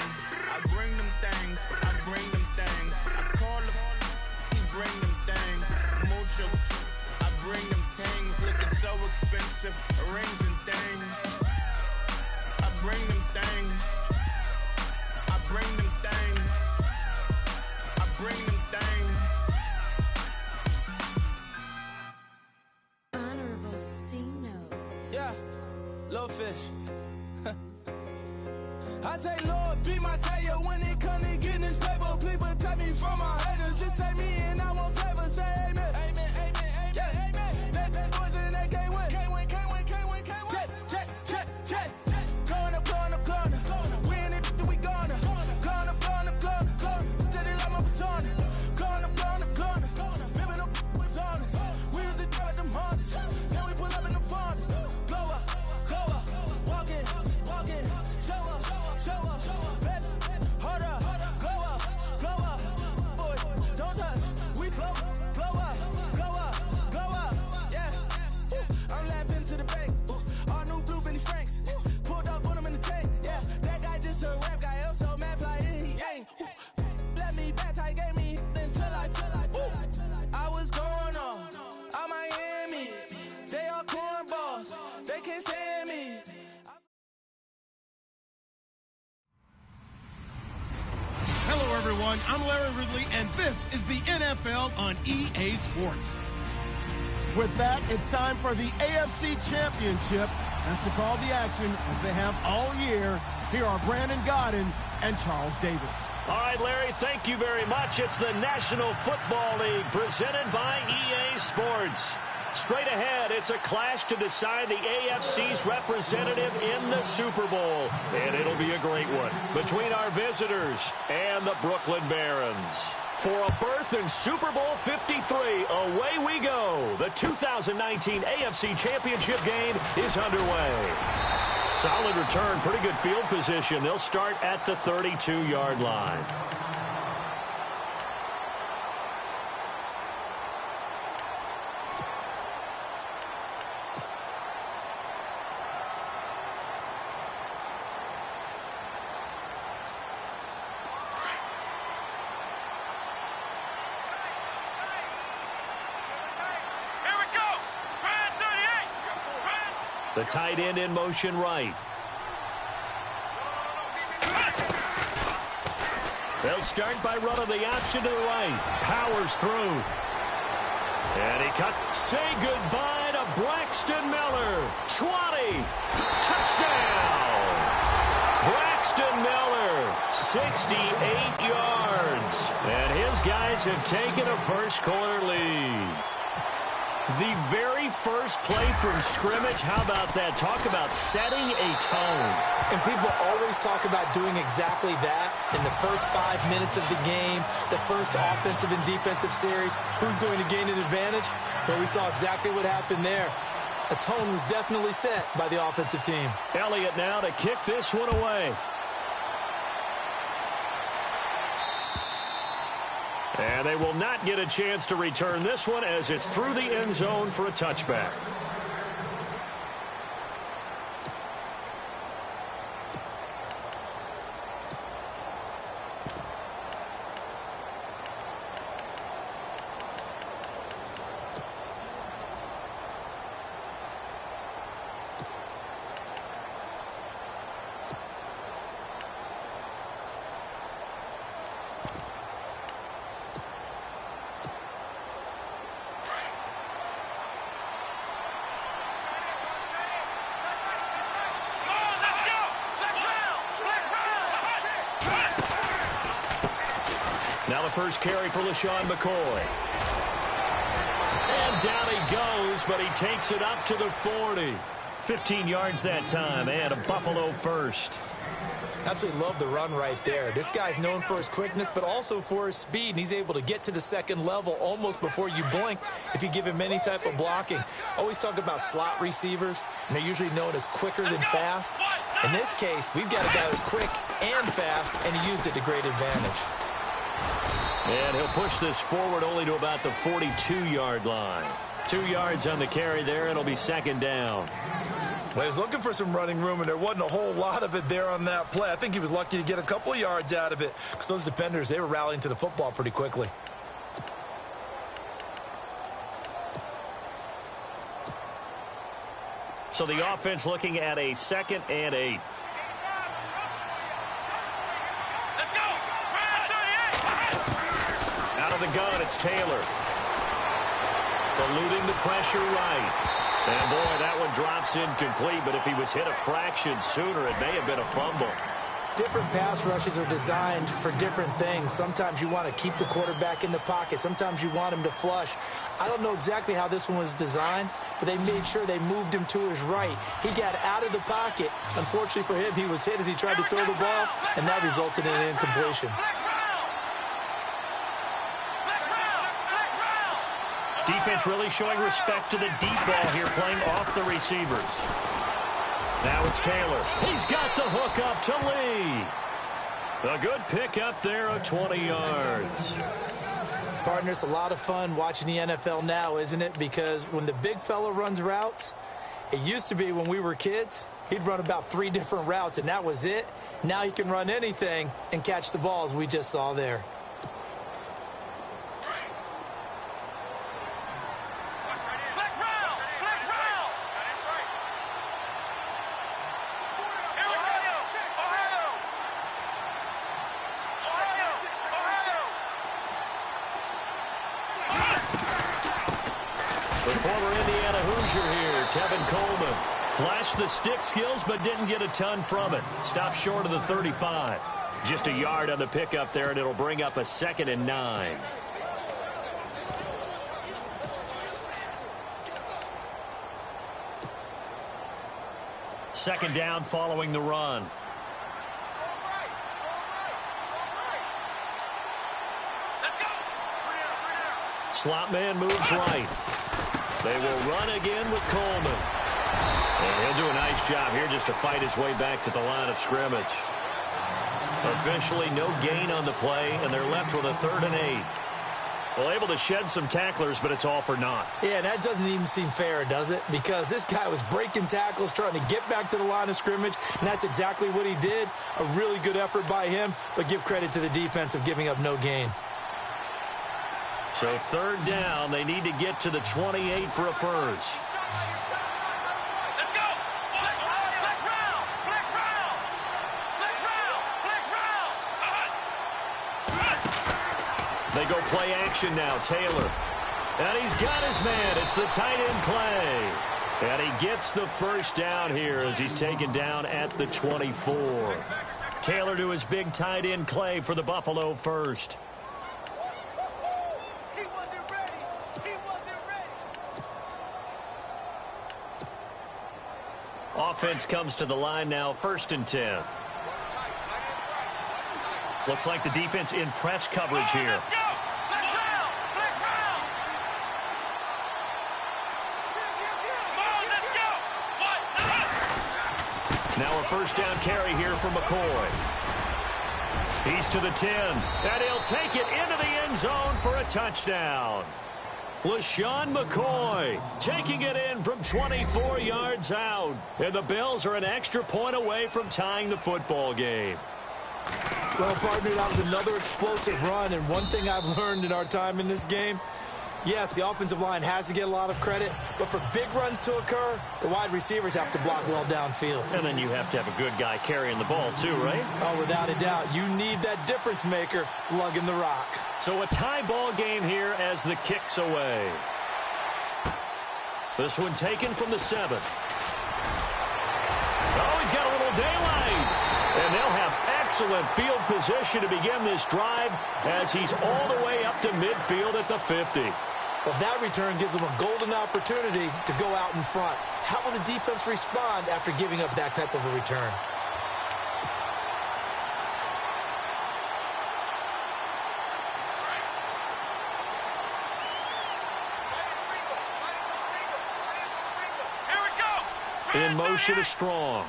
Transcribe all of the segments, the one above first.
I bring them things, I bring them things. I call him, he bring them things. Mucho, I bring them things. Looking so expensive, rings and things. I bring them things. I bring them things. I bring them things. Honorable C notes. Yeah, little fish. I say, Lord, be my savior when it comes to getting this paper. Please protect me from my haters. Just say me and I won't save us. Say amen. Amen, amen, amen, yeah. Amen. That boys in that can't win. Can't win, can't win, can't win, can't win. Check. Going up. We in it, we gonna. Going up. Did it like my persona. Going up. Living up was honest. We was the drive at them Hondas. Then we pull up in the Fondas. Glow up. Walking. Show up, baby, hold up, glow up, boy, don't touch, we flow up, yeah, I'm laughing to the bank, all new blue Benny Franks, pulled up on him in the tank, yeah, that guy just a rap guy, I'm so mad fly, he ain't, let me back, I gave me until I was going on Miami, they all cornballs, they can't stand me. Hello, everyone. I'm Larry Ridley, and this is the NFL on EA Sports. With that, it's time for the AFC Championship. And to call the action, as they have all year, here are Brandon Godden and Charles Davis. All right, Larry, thank you very much. It's the National Football League presented by EA Sports. Straight ahead, it's a clash to decide the AFC's representative in the Super Bowl. And it'll be a great one between our visitors and the Brooklyn Barons. For a berth in Super Bowl 53, away we go. The 2019 AFC Championship game is underway. Solid return, pretty good field position. They'll start at the 32-yard line. The tight end in motion right. They'll start by running the option to the right. Powers through. And he cut. Say goodbye to Braxton Miller. 20. Touchdown. Braxton Miller, 68 yards. And his guys have taken a first-quarter lead. The very first play from scrimmage, how about that? Talk about setting a tone. And people always talk about doing exactly that in the first 5 minutes of the game, the first offensive and defensive series. Who's going to gain an advantage? Well, we saw exactly what happened there. A tone was definitely set by the offensive team. Elliott now to kick this one away. And they will not get a chance to return this one as it's through the end zone for a touchback. Now the first carry for LaShawn McCoy. And down he goes, but he takes it up to the 40. 15 yards that time, and a Buffalo first. Absolutely love the run right there. This guy's known for his quickness, but also for his speed. And he's able to get to the second level almost before you blink if you give him any type of blocking. Always talk about slot receivers, and they're usually known as quicker than fast. In this case, we've got a guy who's quick and fast, and he used it to great advantage. And he'll push this forward only to about the 42-yard line. 2 yards on the carry there. It'll be second down. Well, he was looking for some running room, and there wasn't a whole lot of it there on that play. I think he was lucky to get a couple of yards out of it because those defenders, they were rallying to the football pretty quickly. So the offense looking at a 2nd and 8. Out of the gun, it's Taylor. Eluding the pressure right. And, boy, that one drops incomplete, but if he was hit a fraction sooner, it may have been a fumble. Different pass rushes are designed for different things. Sometimes you want to keep the quarterback in the pocket. Sometimes you want him to flush. I don't know exactly how this one was designed, but they made sure they moved him to his right. He got out of the pocket. Unfortunately for him, he was hit as he tried to throw the ball, and that resulted in an incompletion. Defense really showing respect to the deep ball here, playing off the receivers. Now it's Taylor. He's got the hook up to Lee. A good pickup there of 20 yards. Partner, it's a lot of fun watching the NFL now, isn't it? Because when the big fella runs routes, it used to be when we were kids, he'd run about 3 different routes, and that was it. Now he can run anything and catch the ball, as we just saw there. Flashed the stick skills, but didn't get a ton from it. Stopped short of the 35. Just a yard on the pickup there, and it'll bring up a 2nd and 9. Second down following the run. Slot man moves right. They will run again with Coleman. And he'll do a nice job here just to fight his way back to the line of scrimmage. Officially no gain on the play, and they're left with a 3rd and 8. Well, able to shed some tacklers, but it's all for naught. Yeah, that doesn't even seem fair, does it? Because this guy was breaking tackles, trying to get back to the line of scrimmage, and that's exactly what he did. A really good effort by him, but give credit to the defense of giving up no gain. So 3rd down, they need to get to the 28 for a first. They go play action now, Taylor. And he's got his man. It's the tight end play. And he gets the first down here as he's taken down at the 24. Taylor to his big tight end Clay for the Buffalo first. Offense comes to the line now, 1st and 10. Looks like the defense in press coverage here. Now a first down carry here for McCoy. He's to the 10, and he'll take it into the end zone for a touchdown. LaShawn McCoy taking it in from 24 yards out. And the Bills are an extra point away from tying the football game. Well, partner, that was another explosive run, and one thing I've learned in our time in this game, yes, the offensive line has to get a lot of credit, but for big runs to occur, the wide receivers have to block well downfield. And then you have to have a good guy carrying the ball too, right? Oh, without a doubt. You need that difference maker lugging the rock. So a tie ball game here as the kick's away. This one taken from the 7. Oh, he's got a little daylight. And they'll have excellent field position to begin this drive as he's all the way up to midfield at the 50. Well, that return gives them a golden opportunity to go out in front. How will the defense respond after giving up that type of a return? In motion is Strong.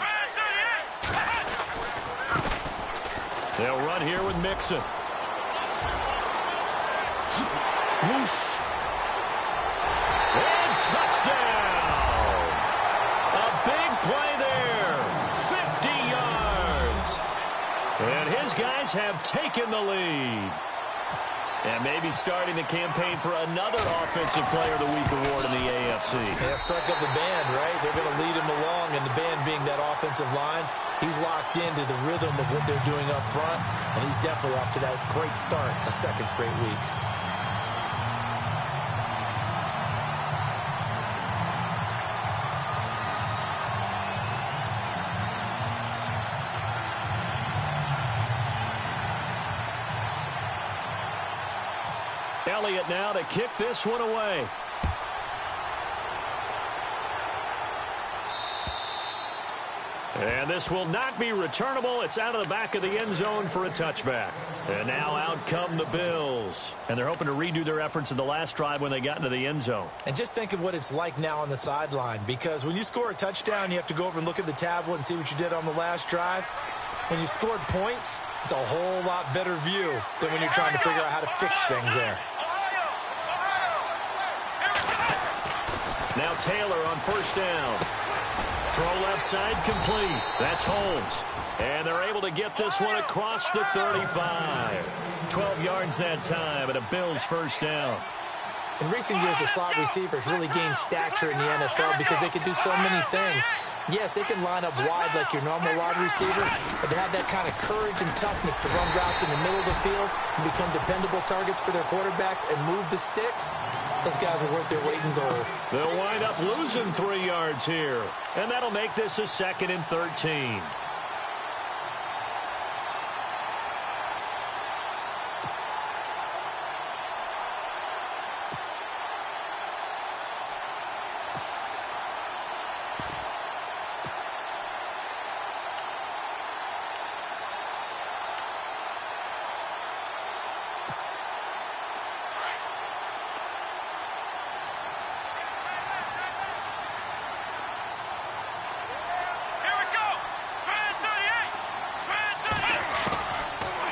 They'll run here with Mixon. Whoosh. And touchdown. A big play his guys have taken the lead. And maybe starting the campaign for another Offensive Player of the Week award in the AFC. Yeah, strike up the band, right? They're going to lead him along, and the band being that offensive line, he's locked into the rhythm of what they're doing up front, and he's definitely off to that great start, a second straight week. Elliott now to kick this one away. And this will not be returnable. It's out of the back of the end zone for a touchback. And now out come the Bills. And they're hoping to redo their efforts in the last drive when they got into the end zone. And just think of what it's like now on the sideline, because when you score a touchdown, you have to go over and look at the tablet and see what you did on the last drive. When you scored points, it's a whole lot better view than when you're trying to figure out how to fix things there. Now Taylor on first down. Throw left side complete. That's Holmes. And they're able to get this one across the 35. 12 yards that time and a Bills first down. In recent years, the slot receivers really gained stature in the NFL because they can do so many things. Yes, they can line up wide like your normal wide receiver, but to have that kind of courage and toughness to run routes in the middle of the field and become dependable targets for their quarterbacks and move the sticks, those guys are worth their weight in gold. They'll wind up losing 3 yards here, and that'll make this a 2nd and 13.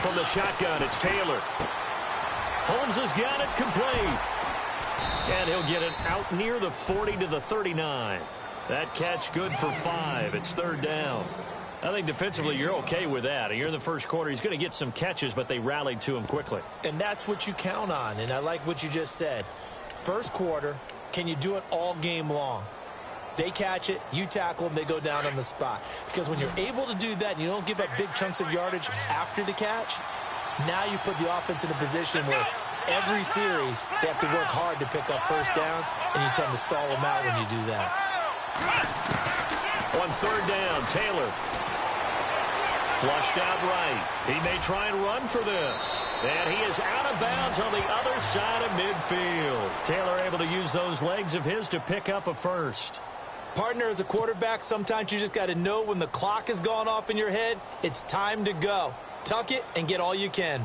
From the shotgun, it's Taylor. Holmes has got it complete. And he'll get it out near the 40 to the 39. That catch good for 5. It's 3rd down. I think defensively you're okay with that. Here in the first quarter, he's going to get some catches, but they rallied to him quickly. And that's what you count on, and I like what you just said. First quarter, can you do it all game long? They catch it, you tackle them, they go down on the spot. Because when you're able to do that and you don't give up big chunks of yardage after the catch, now you put the offense in a position where every series they have to work hard to pick up first downs, and you tend to stall them out when you do that. On 3rd down, Taylor. Flushed out right. He may try and run for this. And he is out of bounds on the other side of midfield. Taylor able to use those legs of his to pick up a first. Partner, as a quarterback, sometimes you just got to know when the clock has gone off in your head, it's time to go. Tuck it and get all you can.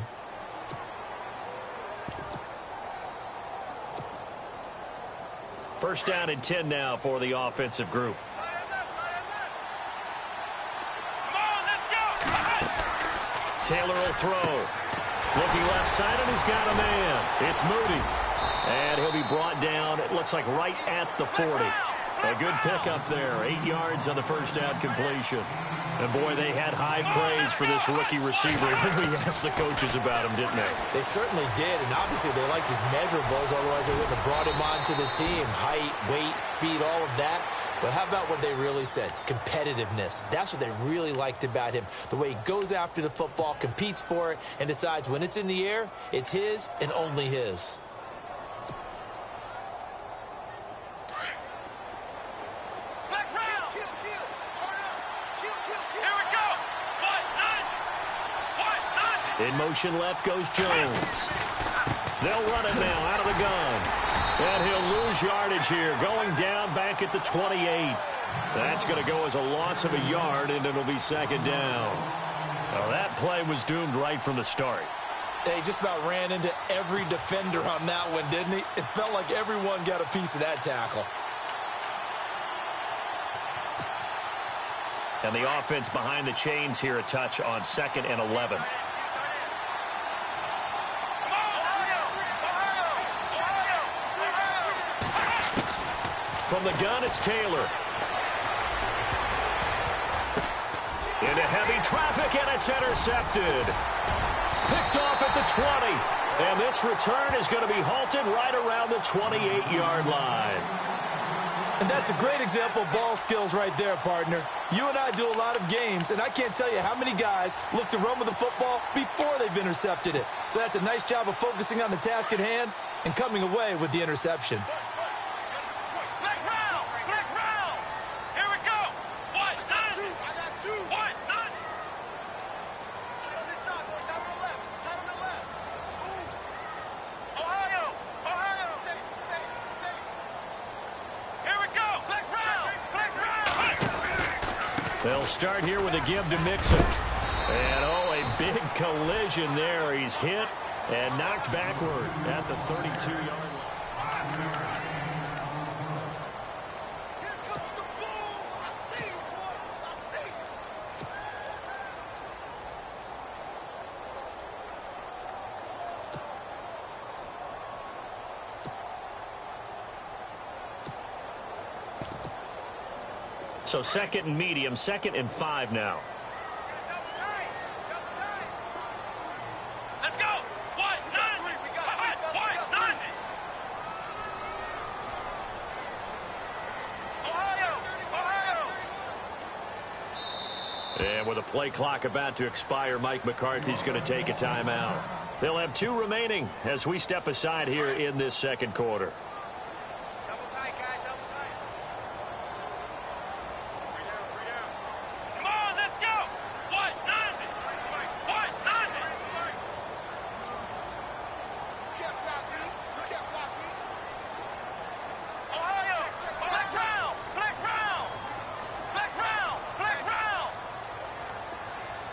First down and 10 now for the offensive group. Taylor will throw. Looking left side, and he's got a man. It's Moody. And he'll be brought down, it looks like right at the 40. A good pickup there. 8 yards on the first down completion. And, boy, they had high praise for this rookie receiver. We asked the coaches about him, didn't they? They certainly did, and obviously they liked his measurables, otherwise they wouldn't have brought him onto the team. Height, weight, speed, all of that. But how about what they really said? Competitiveness. That's what they really liked about him. The way he goes after the football, competes for it, and decides when it's in the air, it's his and only his. In motion left goes Jones. They'll run it now out of the gun. And he'll lose yardage here, going down back at the 28. That's going to go as a loss of a yard, and it'll be 2nd down. Well, that play was doomed right from the start. They just about ran into every defender on that one, didn't he? It felt like everyone got a piece of that tackle. And the offense behind the chains here a touch on 2nd and 11. From the gun, it's Taylor. Into heavy traffic, and it's intercepted. Picked off at the 20. And this return is going to be halted right around the 28-yard line. And that's a great example of ball skills right there, partner. You and I do a lot of games, and I can't tell you how many guys look to run with the football before they've intercepted it. So that's a nice job of focusing on the task at hand and coming away with the interception. They'll start here with a give to Mixon. And, oh, a big collision there. He's hit and knocked backward at the 32-yard line. So second and medium, 2nd and 5 now. Let's go. What? None. What? None. Ohio. And with a play clock about to expire, Mike McCarthy's going to take a timeout. They'll have 2 remaining as we step aside here in this second quarter.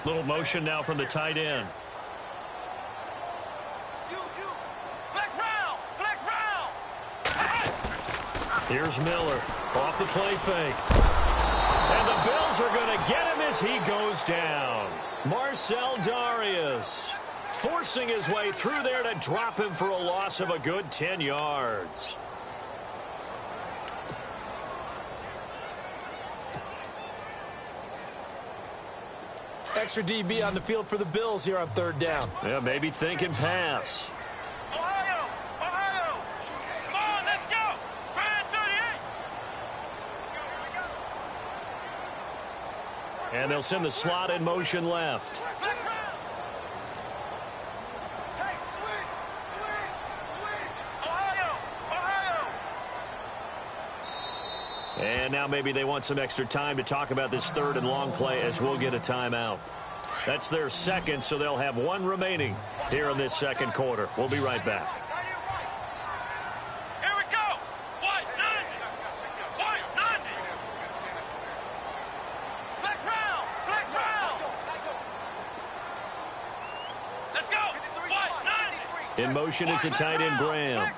Little motion now from the tight end. Here's Miller off the play fake. And the Bills are going to get him as he goes down. Marcel Darius forcing his way through there to drop him for a loss of a good 10 yards. Extra DB on the field for the Bills here on 3rd down. Yeah, maybe thinking pass. Ohio. Come on, let's go. Brand 38. And they'll send the slot in motion left. Hey, switch. Ohio. And now maybe they want some extra time to talk about this 3rd and long play as we'll get a timeout. That's their 2nd, so they'll have 1 remaining here in this second quarter. We'll be right back. Here we go. What? None. Flex round. Let's go. What? None. In motion is the tight end Graham.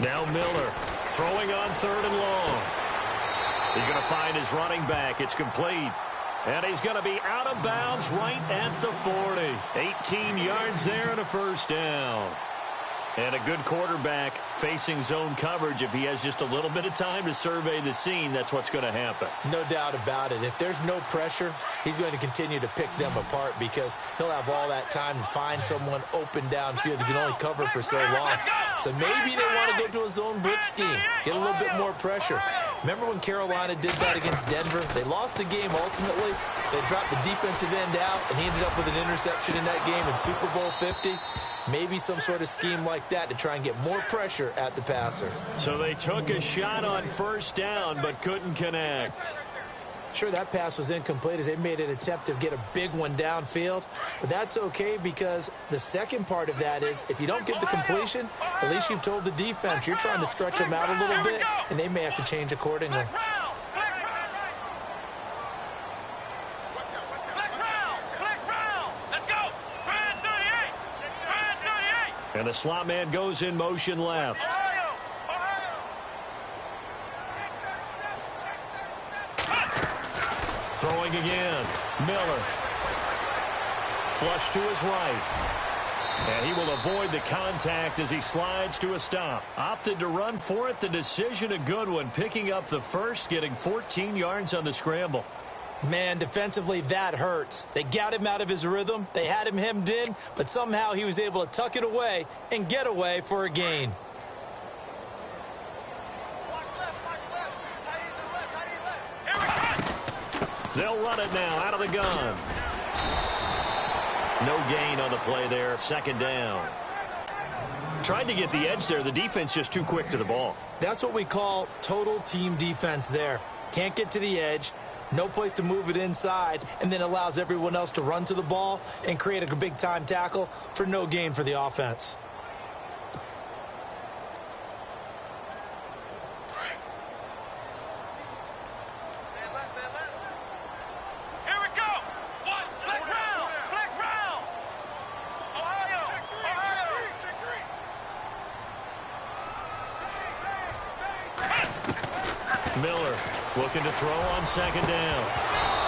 Now Miller throwing on 3rd and long. He's going to find his running back. It's complete. And he's going to be out of bounds right at the 40. 18 yards there and a 1st down. And a good quarterback facing zone coverage. If he has just a little bit of time to survey the scene, that's what's going to happen. No doubt about it. If there's no pressure, he's going to continue to pick them apart because he'll have all that time to find someone open downfield. He can only cover for so long. So maybe they want to go to a zone blitz scheme, get a little bit more pressure. Remember when Carolina did that against Denver? They lost the game ultimately. They dropped the defensive end out, and he ended up with an interception in that game in Super Bowl 50. Maybe some sort of scheme like that to try and get more pressure at the passer. So they took a shot on 1st down but couldn't connect. Sure, that pass was incomplete as they made an attempt to get a big one downfield. But that's okay because the second part of that is if you don't get the completion, at least you've told the defense you're trying to stretch them out a little bit, and they may have to change accordingly. And the slot man goes in motion left. Throwing again. Miller. Flush to his right. And he will avoid the contact as he slides to a stop. Opted to run for it. The decision a good one. Picking up the first, getting 14 yards on the scramble. Man, defensively, that hurts. They got him out of his rhythm. They had him hemmed in, but somehow he was able to tuck it away and get away for a gain. They'll run it now out of the gun. No gain on the play there. Second down. Tried to get the edge there. The defense just too quick to the ball. That's what we call total team defense there. Can't get to the edge. No place to move it inside, and then allows everyone else to run to the ball and create a big-time tackle for no gain for the offense. Here we go. One, flex round, flex round. Ohio, Ohio. Miller looking to throw on second down.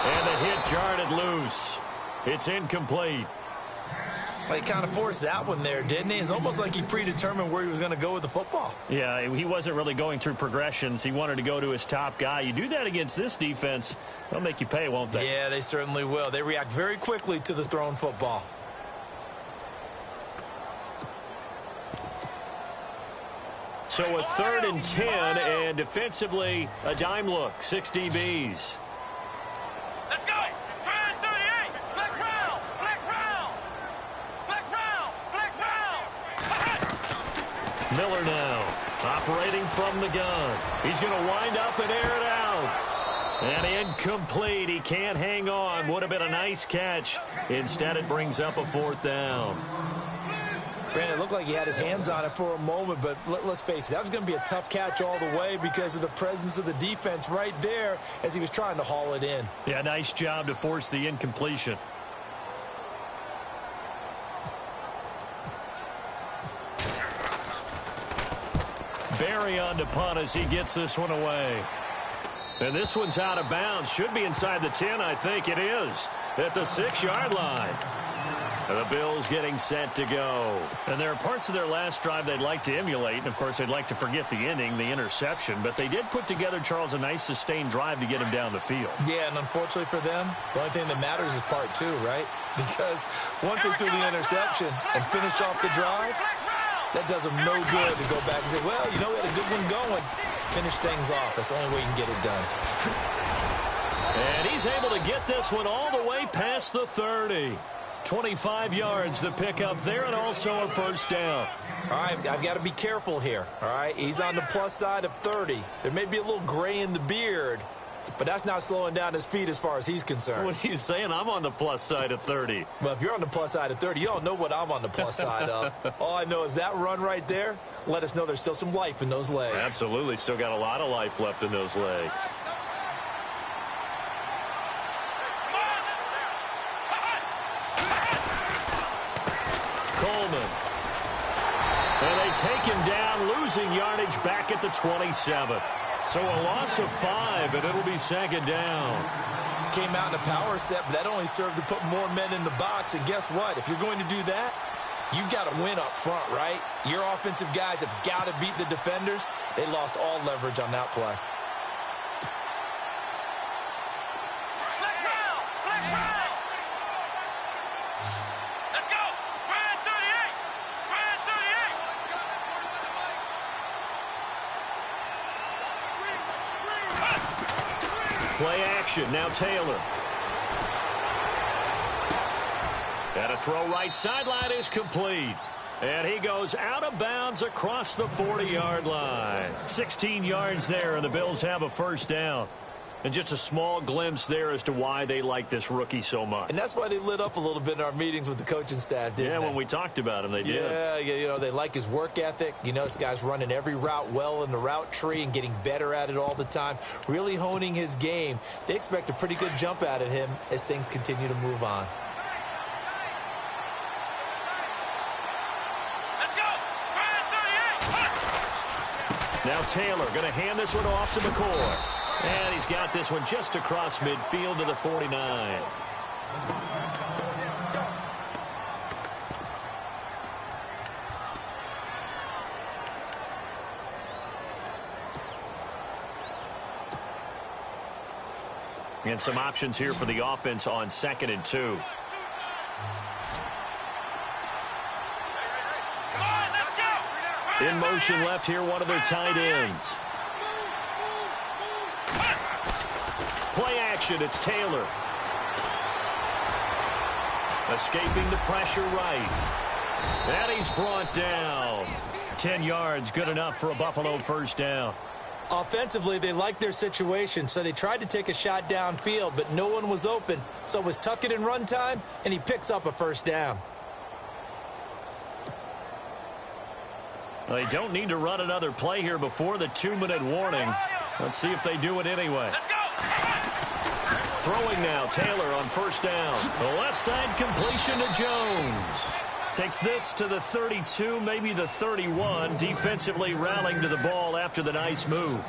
And the hit jarred it loose. It's incomplete. Well, he kind of forced that one there, didn't he? It's almost like he predetermined where he was going to go with the football. Yeah, he wasn't really going through progressions. He wanted to go to his top guy. You do that against this defense, they'll make you pay, won't they? Yeah, they certainly will. They react very quickly to the thrown football. So a 3rd and 10, and defensively, a dime look. 6 DBs. Let's go. 38. Flex round, flex round, flex round, flex round. Miller now operating from the gun. He's going to wind up and air it out. And incomplete. He can't hang on. Would have been a nice catch. Instead, it brings up a 4th down. Brandon, it looked like he had his hands on it for a moment, but let's face it, that was going to be a tough catch all the way because of the presence of the defense right there as he was trying to haul it in. Yeah, nice job to force the incompletion. Barry on to punt as he gets this one away. And this one's out of bounds. Should be inside the 10, I think it is. At the 6-yard line. The Bills getting set to go. And there are parts of their last drive they'd like to emulate. And, of course, they'd like to forget the inning, the interception. But they did put together, Charles, a nice sustained drive to get him down the field. Yeah, and unfortunately for them, the only thing that matters is part 2, right? Because once they threw the interception and finished off the drive, that does them no good to go back and say, well, you know, we had a good one going. Finish things off. That's the only way you can get it done. And he's able to get this one all the way past the 30. 25 yards to pick up there, and also a 1st down. All right, I've got to be careful here. All right, he's on the plus side of 30. There may be a little gray in the beard, but that's not slowing down his feet as far as he's concerned. What he's saying, I'm on the plus side of 30. Well, if you're on the plus side of 30, you don't know what I'm on the plus side of. All I know is that run right there let us know there's still some life in those legs. Absolutely, still got a lot of life left in those legs. Coleman. And they take him down, losing yardage back at the 27. So a loss of 5, and it'll be 2nd down. Came out in a power set, but that only served to put more men in the box. And guess what? If you're going to do that, you've got to win up front, right? Your offensive guys have got to beat the defenders. They lost all leverage on that play. Play action. Now Taylor. And a throw right sideline is complete. And he goes out of bounds across the 40-yard line. 16 yards there, and the Bills have a 1st down. And just a small glimpse there as to why they like this rookie so much. And that's why they lit up a little bit in our meetings with the coaching staff, didn't they? Yeah, when we talked about him, they did. Yeah, you know, they like his work ethic. You know, this guy's running every route well in the route tree and getting better at it all the time, really honing his game. They expect a pretty good jump out of him as things continue to move on. Now Taylor going to hand this one off to McCoy. And he's got this one just across midfield to the 49. And some options here for the offense on 2nd and 2. In motion left here, one of their tight ends. Play action, it's Taylor. Escaping the pressure right. And he's brought down. 10 yards, good enough for a Buffalo first down. Offensively, they liked their situation, so they tried to take a shot downfield, but no one was open. So it was tuck it in run time, and he picks up a first down. They don't need to run another play here before the 2-minute warning. Let's see if they do it anyway. Throwing now, Taylor on first down. The left side completion to Jones. Takes this to the 32, maybe the 31. Defensively rallying to the ball after the nice move.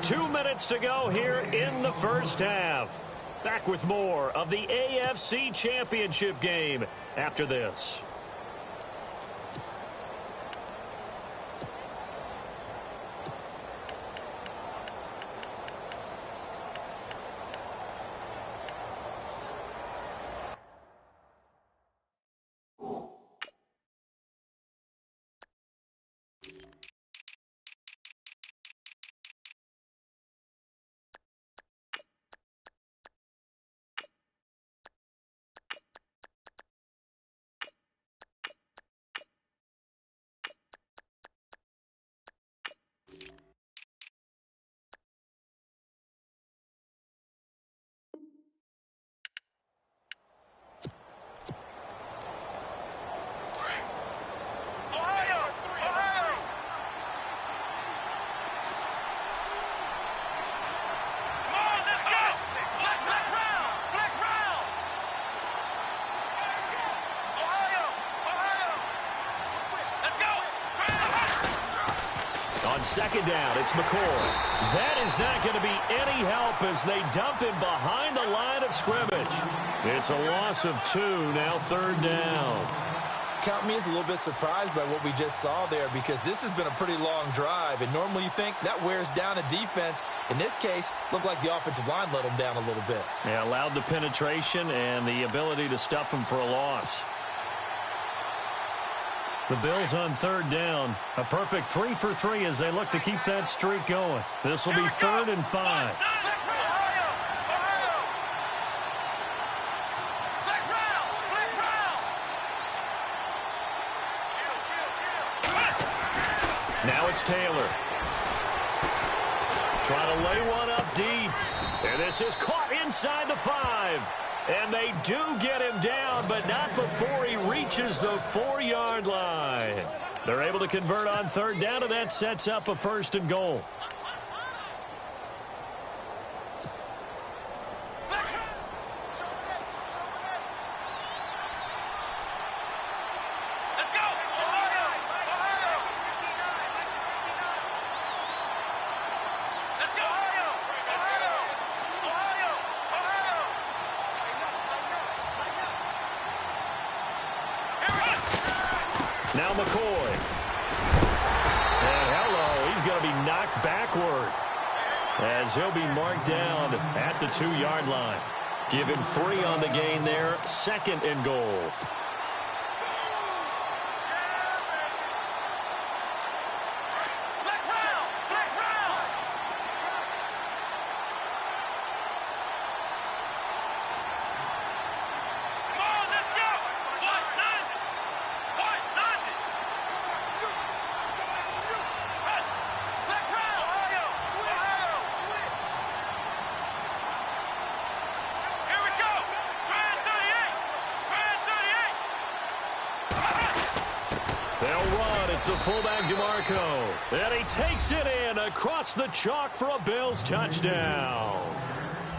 2 minutes to go here in the first half. Back with more of the AFC Championship game after this. On second down, it's McCoy. That is not going to be any help as they dump him behind the line of scrimmage. It's a loss of 2, now third down. Count me as a little bit surprised by what we just saw there, because this has been a pretty long drive, and normally you think that wears down a defense. In this case, looked like the offensive line let them down a little bit. Yeah, allowed the penetration and the ability to stuff them for a loss. The Bills on third down. A perfect 3 for 3 as they look to keep that streak going. This will be 3rd and 5. Now it's Taylor. Trying to lay one up deep. And this is caught inside the 5. And they do get him down, but not before he reaches the 4-yard line. They're able to convert on third down, and that sets up a 1st and goal. Now McCoy. And hello, he's going to be knocked backward as he'll be marked down at the 2-yard line. Give him 3 on the gain there, 2nd and goal. It's the fullback, DeMarco. And he takes it in across the chalk for a Bills touchdown.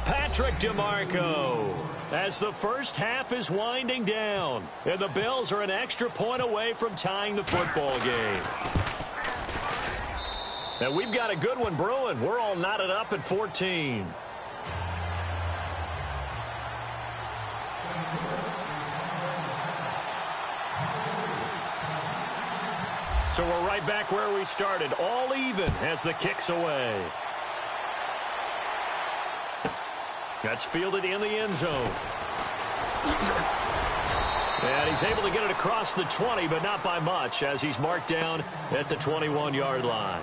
Patrick DeMarco. As the first half is winding down, and the Bills are an extra point away from tying the football game. And we've got a good one brewing. We're all knotted up at 14. So we're right back where we started, all even as the kick's away. That's fielded in the end zone. And he's able to get it across the 20, but not by much, as he's marked down at the 21-yard line.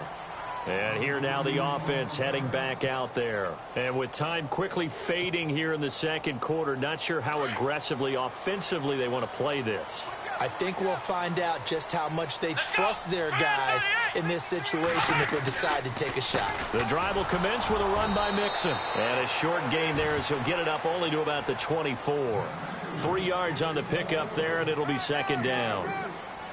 And here now the offense heading back out there. And with time quickly fading here in the second quarter, not sure how aggressively, offensively they want to play this. I think we'll find out just how much they trust their guys in this situation if they decide to take a shot. The drive will commence with a run by Mixon. And a short gain there as he'll get it up only to about the 24. 3 yards on the pickup there, and it'll be second down.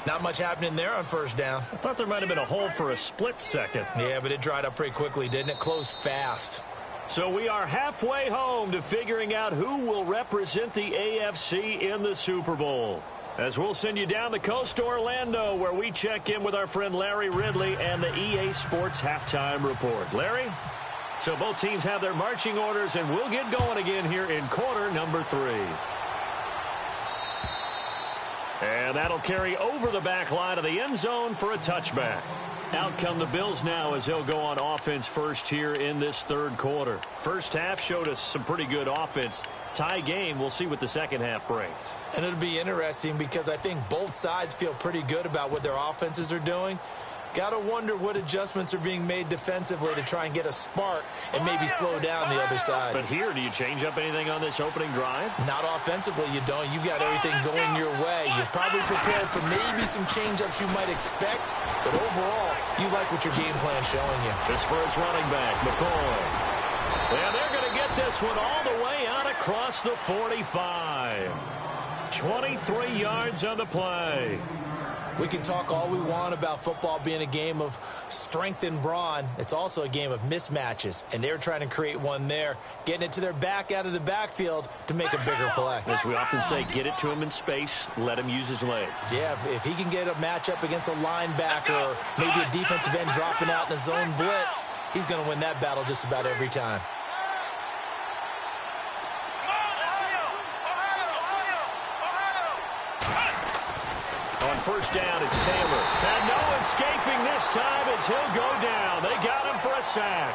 Not much happening there on first down. I thought there might have been a hole for a split second. Yeah, but it dried up pretty quickly, didn't it? Closed fast. So we are halfway home to figuring out who will represent the AFC in the Super Bowl. As we'll send you down the coast to Orlando, where we check in with our friend Larry Ridley and the EA Sports Halftime Report. Larry? So both teams have their marching orders, and we'll get going again here in quarter number 3. And that'll carry over the back line of the end zone for a touchback. Out come the Bills now as they'll go on offense first here in this third quarter. First half showed us some pretty good offense. Tie game, we'll see what the second half brings. And it'll be interesting because I think both sides feel pretty good about what their offenses are doing. Got to wonder what adjustments are being made defensively to try and get a spark and maybe slow down the other side. But here, do you change up anything on this opening drive? Not offensively, you don't. You got everything going your way. You've probably prepared for maybe some change-ups you might expect, but overall, you like what your game plan's showing you. This first running back, McCoy. And they're going to get this one all the way out across the 45. 23 yards on the play. We can talk all we want about football being a game of strength and brawn. It's also a game of mismatches, and they're trying to create one there, getting it to their back out of the backfield to make a bigger play. As we often say, get it to him in space, let him use his legs. Yeah, if he can get a matchup against a linebacker or maybe a defensive end dropping out in a zone blitz, he's going to win that battle just about every time. On first down, it's Taylor. And no escaping this time as he'll go down. They got him for a sack.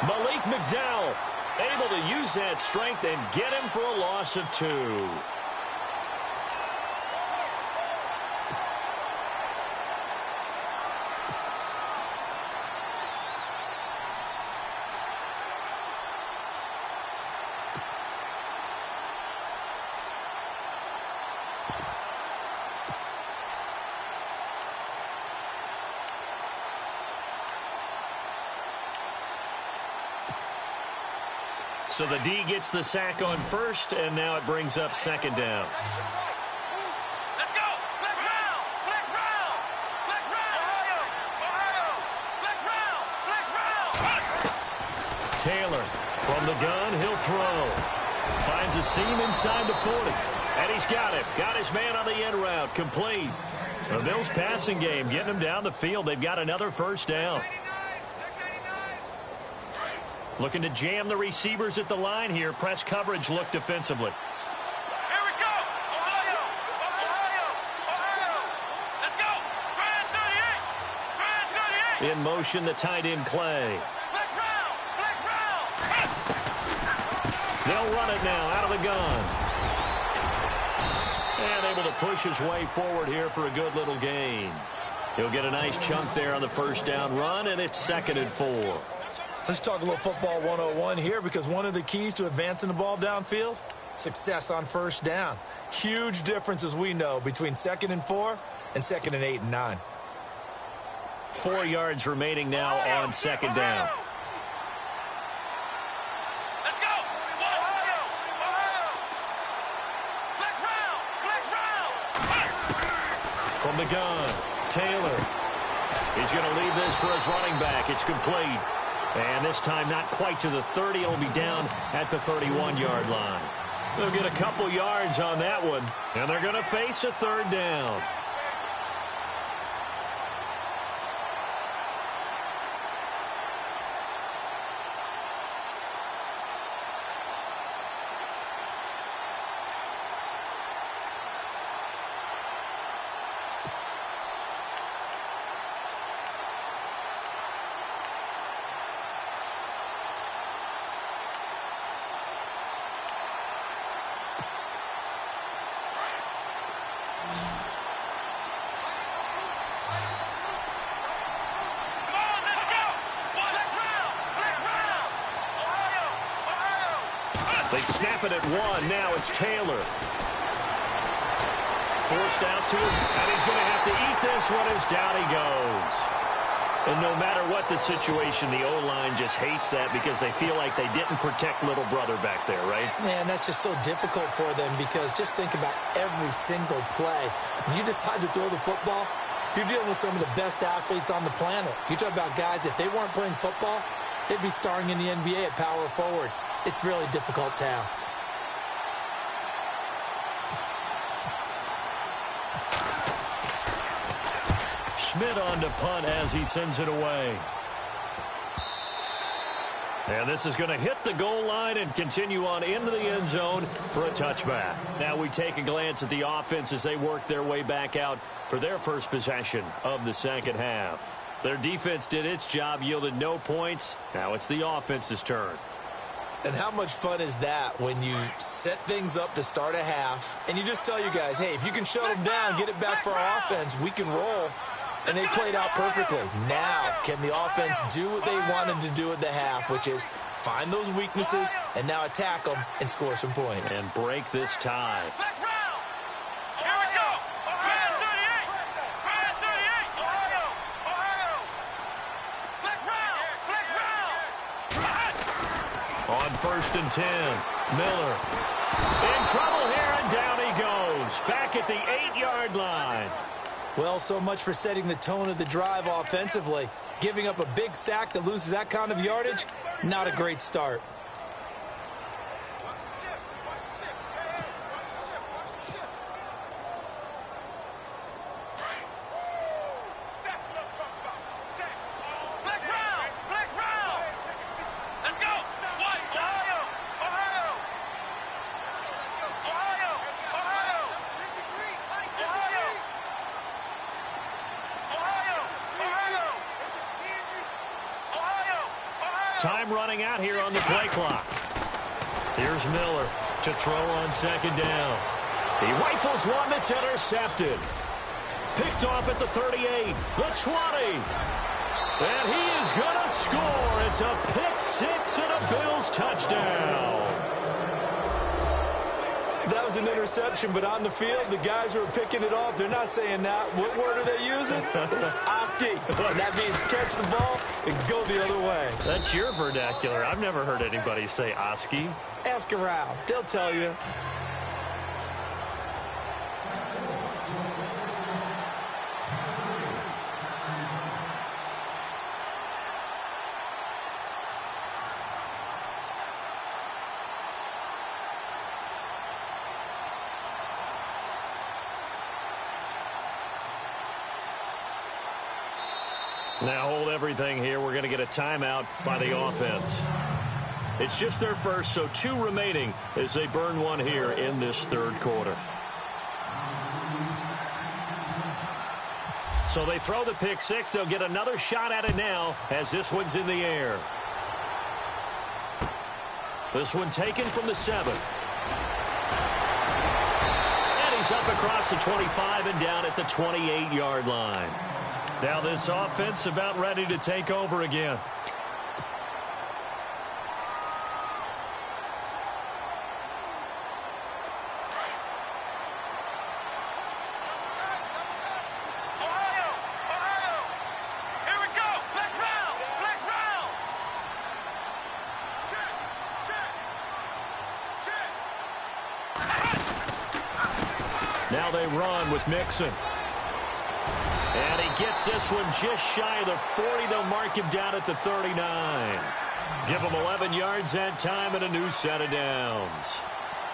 Malik McDowell able to use that strength and get him for a loss of 2. So the D gets the sack on first, and now it brings up second down. Let's go! Flex round! Flex round! Flex round! Ohio! Flex round! Flex round! Taylor from the gun, he'll throw. Finds a seam inside the 40. And he's got it. Got his man on the end route. Complete. The Bills passing game getting him down the field. They've got another first down. Looking to jam the receivers at the line here. Press coverage look defensively. Here we go! Ohio! Ohio! Let's go! Grand 38! Grand 38! In motion, the tight end Clay. Flex round! Flex round! They'll run it now out of the gun. And able to push his way forward here for a good little gain. He'll get a nice chunk there on the first down run, and it's 2nd and 4. Let's talk a little football 101 here, because one of the keys to advancing the ball downfield, success on first down. Huge difference, as we know, between 2nd and 4 and 2nd and 8 and 9. 4 yards remaining now on second down. Let's go! Ohio! Ohio! Flex round! Flex round! From the gun, Taylor. He's going to leave this for his running back. It's complete. And this time not quite to the 30. It'll be down at the 31-yard line. They'll get a couple yards on that one, and they're going to face a third down. They snap it at one. Now it's Taylor. Forced out to his, and he's going to have to eat this one as down he goes. And no matter what the situation, the O-line just hates that because they feel like they didn't protect little brother back there, right? Man, that's just so difficult for them because just think about every single play. When you decide to throw the football, you're dealing with some of the best athletes on the planet. You talk about guys, if they weren't playing football, they'd be starring in the NBA at power forward. It's a really difficult task. Schmidt on to punt as he sends it away. And this is going to hit the goal line and continue on into the end zone for a touchback. Now we take a glance at the offense as they work their way back out for their first possession of the second half. Their defense did its job, yielded no points. Now it's the offense's turn. And how much fun is that when you set things up to start a half and you just tell you guys, hey, if you can shut them down, get it back for our offense, we can roll. And they played out perfectly. Now, can the offense do what they wanted to do at the half, which is find those weaknesses and now attack them and score some points. And break this tie. On 1st and 10, Miller in trouble here, and down he goes. Back at the 8-yard line. Well, so much for setting the tone of the drive offensively. Giving up a big sack that loses that kind of yardage, not a great start. Time running out here on the play clock. Here's Miller to throw on 2nd down. He rifles one that's intercepted. Picked off at the 38, the 20. And he is going to score. It's a pick six and a Bills touchdown. That was an interception, but on the field, the guys who are picking it off, they're not saying that. What word are they using? It's Oski. And that means catch the ball and go the other way. That's your vernacular. I've never heard anybody say Oski. Ask around. They'll tell you. Now hold everything here. We're going to get a timeout by the offense. It's just their first, so 2 remaining as they burn one here in this 3rd quarter. So they throw the pick six. They'll get another shot at it now as this one's in the air. This one taken from the 7. And he's up across the 25 and down at the 28-yard line. Now this offense about ready to take over again. Now they run with Mixon. And he gets this one just shy of the 40. They'll mark him down at the 39. Give him 11 yards that time and a new set of downs.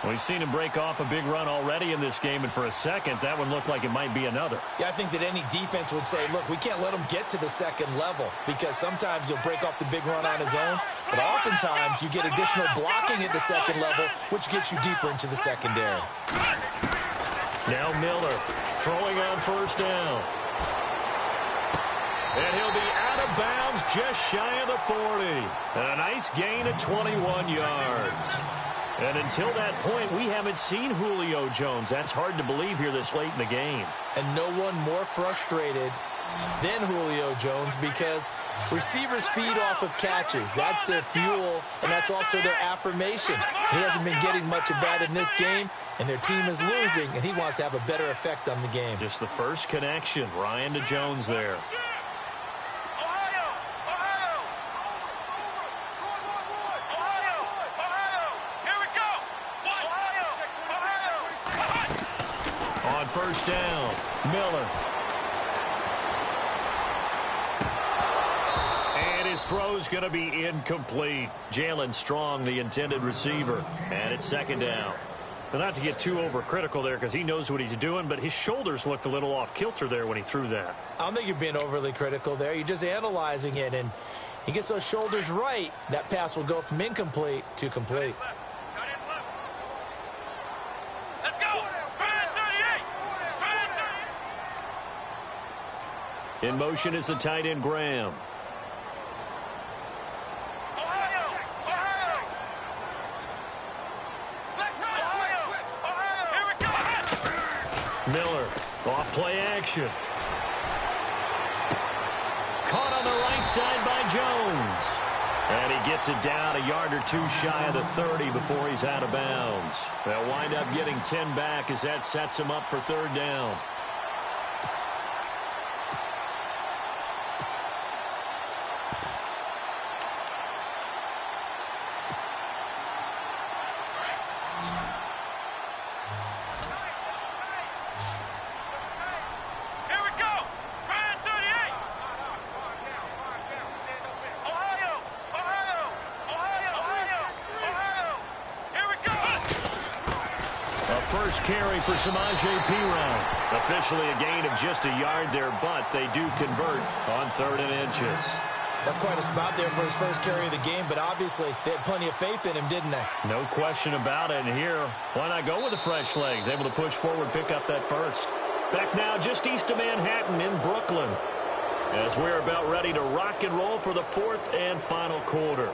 We've seen him break off a big run already in this game, and for a second, that one looked like it might be another. Yeah, I think that any defense would say, look, we can't let him get to the second level, because sometimes he'll break off the big run on his own, but oftentimes you get additional blocking at the second level, which gets you deeper into the secondary. Now Miller throwing on first down. And he'll be out of bounds just shy of the 40. And a nice gain of 21 yards. And until that point, we haven't seen Julio Jones. That's hard to believe here this late in the game. And no one more frustrated than Julio Jones, because receivers feed off of catches. That's their fuel, and that's also their affirmation. He hasn't been getting much of that in this game, and their team is losing, and he wants to have a better effect on the game. Just the first connection, Ryan to Jones there. On first down, Miller. And his throw's going to be incomplete. Jalen Strong, the intended receiver. And it's second down. Well, not to get too overcritical there, because he knows what he's doing, but his shoulders looked a little off kilter there when he threw that. I don't think you're being overly critical there. You're just analyzing it, and he gets those shoulders right. That pass will go from incomplete to complete. In motion is the tight end, Graham. Miller, off play action. Caught on the right side by Jones. And he gets it down a yard or two shy of the 30 before he's out of bounds. They'll wind up getting 10 back as that sets him up for third down. First carry for Samaje Perine. Officially a gain of just a yard there, but they do convert on 3rd and inches. That's quite a spot there for his first carry of the game, but obviously they had plenty of faith in him, didn't they? No question about it. And here, why not go with the fresh legs? Able to push forward, pick up that first. Back now just east of Manhattan in Brooklyn, as we're about ready to rock and roll for the 4th and final quarter.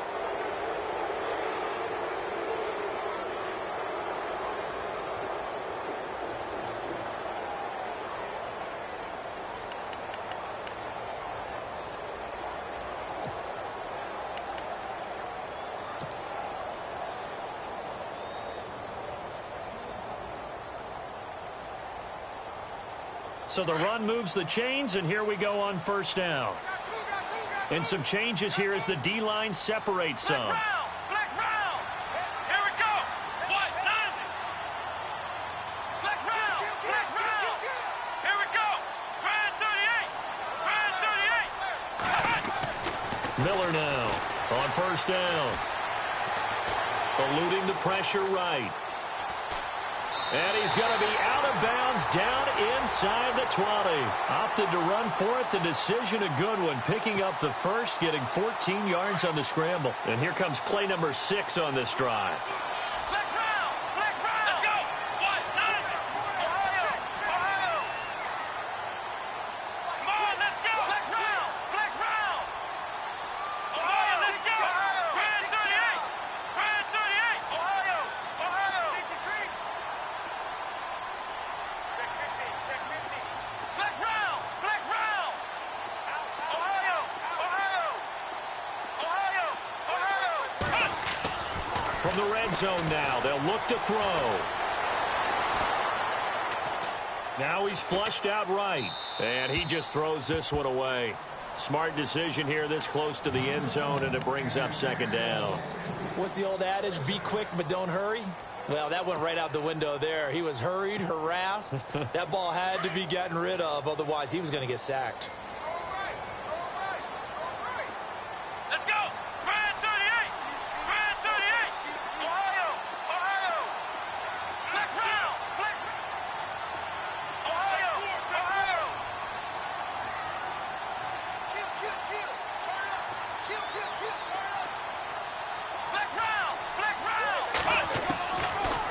So the run moves the chains, and here we go on first down. And some changes here as the D-line separates some. Flex round. Here we go. What? Flex round. Flex round. Here we go. Brand 38. Brand 38. Miller now on first down. Eluding the pressure right. And he's going to be out of bounds down inside the 20. Opted to run for it. The decision a good one. Picking up the first, getting 14 yards on the scramble. And here comes play number 6 on this drive. Flex round. Flex round. Let's go. What? Ohio. Ohio. Come on, let's go. Flex round. Flex round. Ohio, let's go. Brand 38. Brand 38. Ohio. Ohio. Check 50. Check 50. Flex round. Flex round. Ohio. Ohio. Ohio. Ohio. From the red zone now, they'll look to throw. Now he's flushed out right. And he just throws this one away. Smart decision here this close to the end zone, and it brings up second down. What's the old adage? Be quick, but don't hurry. Well, that went right out the window there. He was hurried, harassed. That ball had to be gotten rid of. Otherwise, he was going to get sacked. Let's go. Brad 38. Brad 38. Ohio. Ohio. Flex round. Flex. Ohio. Ohio. Kill. Turn up. Kill. Turn up. Flex round. Flex round.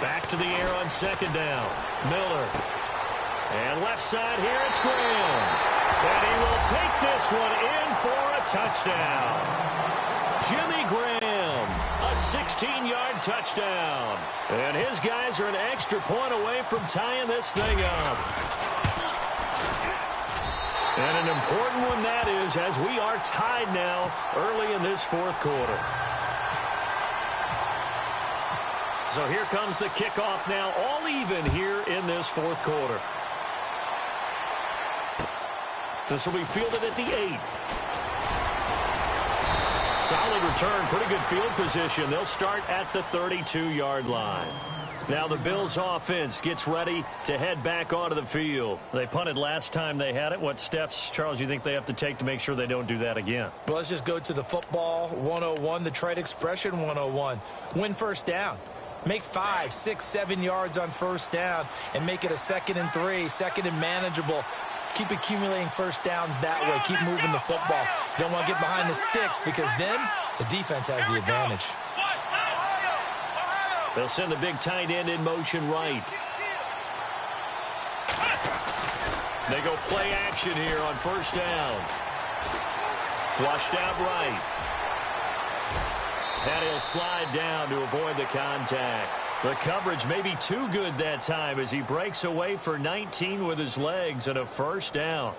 Back to the air on second down. Miller. And left side here, it's Graham. And he will take this one in for a touchdown. Jimmy Graham, a 16-yard touchdown. And his guys are an extra point away from tying this thing up. And an important one that is, as we are tied now early in this fourth quarter. So here comes the kickoff now, all even here in this fourth quarter. This will be fielded at the 8. Solid return, pretty good field position. They'll start at the 32-yard line. Now the Bills offense gets ready to head back onto the field. They punted last time they had it. What steps, Charles, you think they have to take to make sure they don't do that again? Well, let's just go to the football 101, the trade expression 101. Win first down. Make 5, 6, 7 yards on first down and make it a 2nd and 3, 2nd and manageable. Keep accumulating first downs that way. Keep moving the football. You don't want to get behind the sticks because then the defense has the advantage. They'll send the big tight end in motion right. They go play action here on first down. Flushed out right. And he'll slide down to avoid the contact. The coverage may be too good that time as he breaks away for 19 with his legs and a first down.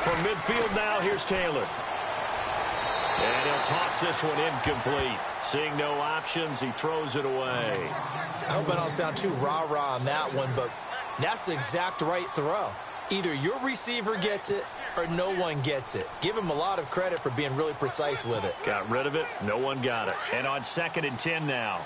From midfield now, here's Taylor. And he'll toss this one incomplete. Seeing no options, he throws it away. I hope I don't sound too rah-rah on that one, but that's the exact right throw. Either your receiver gets it or no one gets it. Give him a lot of credit for being really precise with it. Got rid of it. No one got it. And on 2nd and 10 now.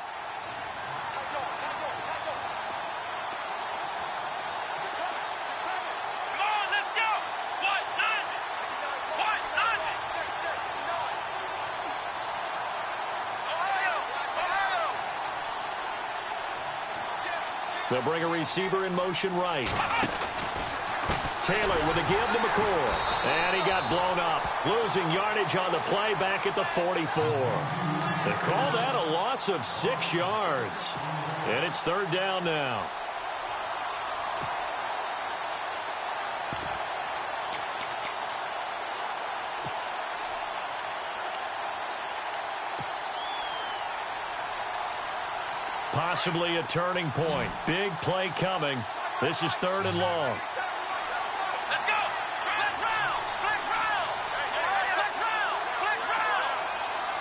They'll bring a receiver in motion right. Taylor with a give to McCord. And he got blown up. Losing yardage on the play back at the 44. They call that a loss of 6 yards. And it's 3rd down now. Possibly a turning point. Big play coming. This is 3rd and long. Let's go. Flex round. Flex round. Flex round.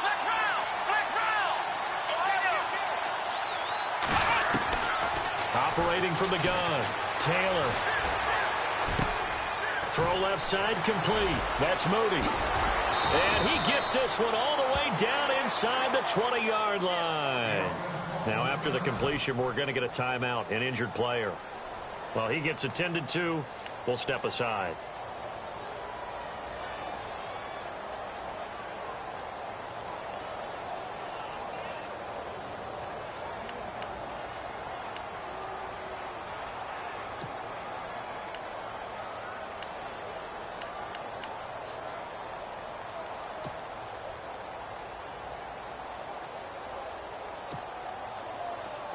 Flex round. Flex round. Flex round. Operating from the gun. Taylor. Throw left side complete. That's Moody. And he gets this one all the way down inside the 20-yard line. Now, after the completion, we're going to get a timeout, an injured player. Well, he gets attended to. We'll step aside.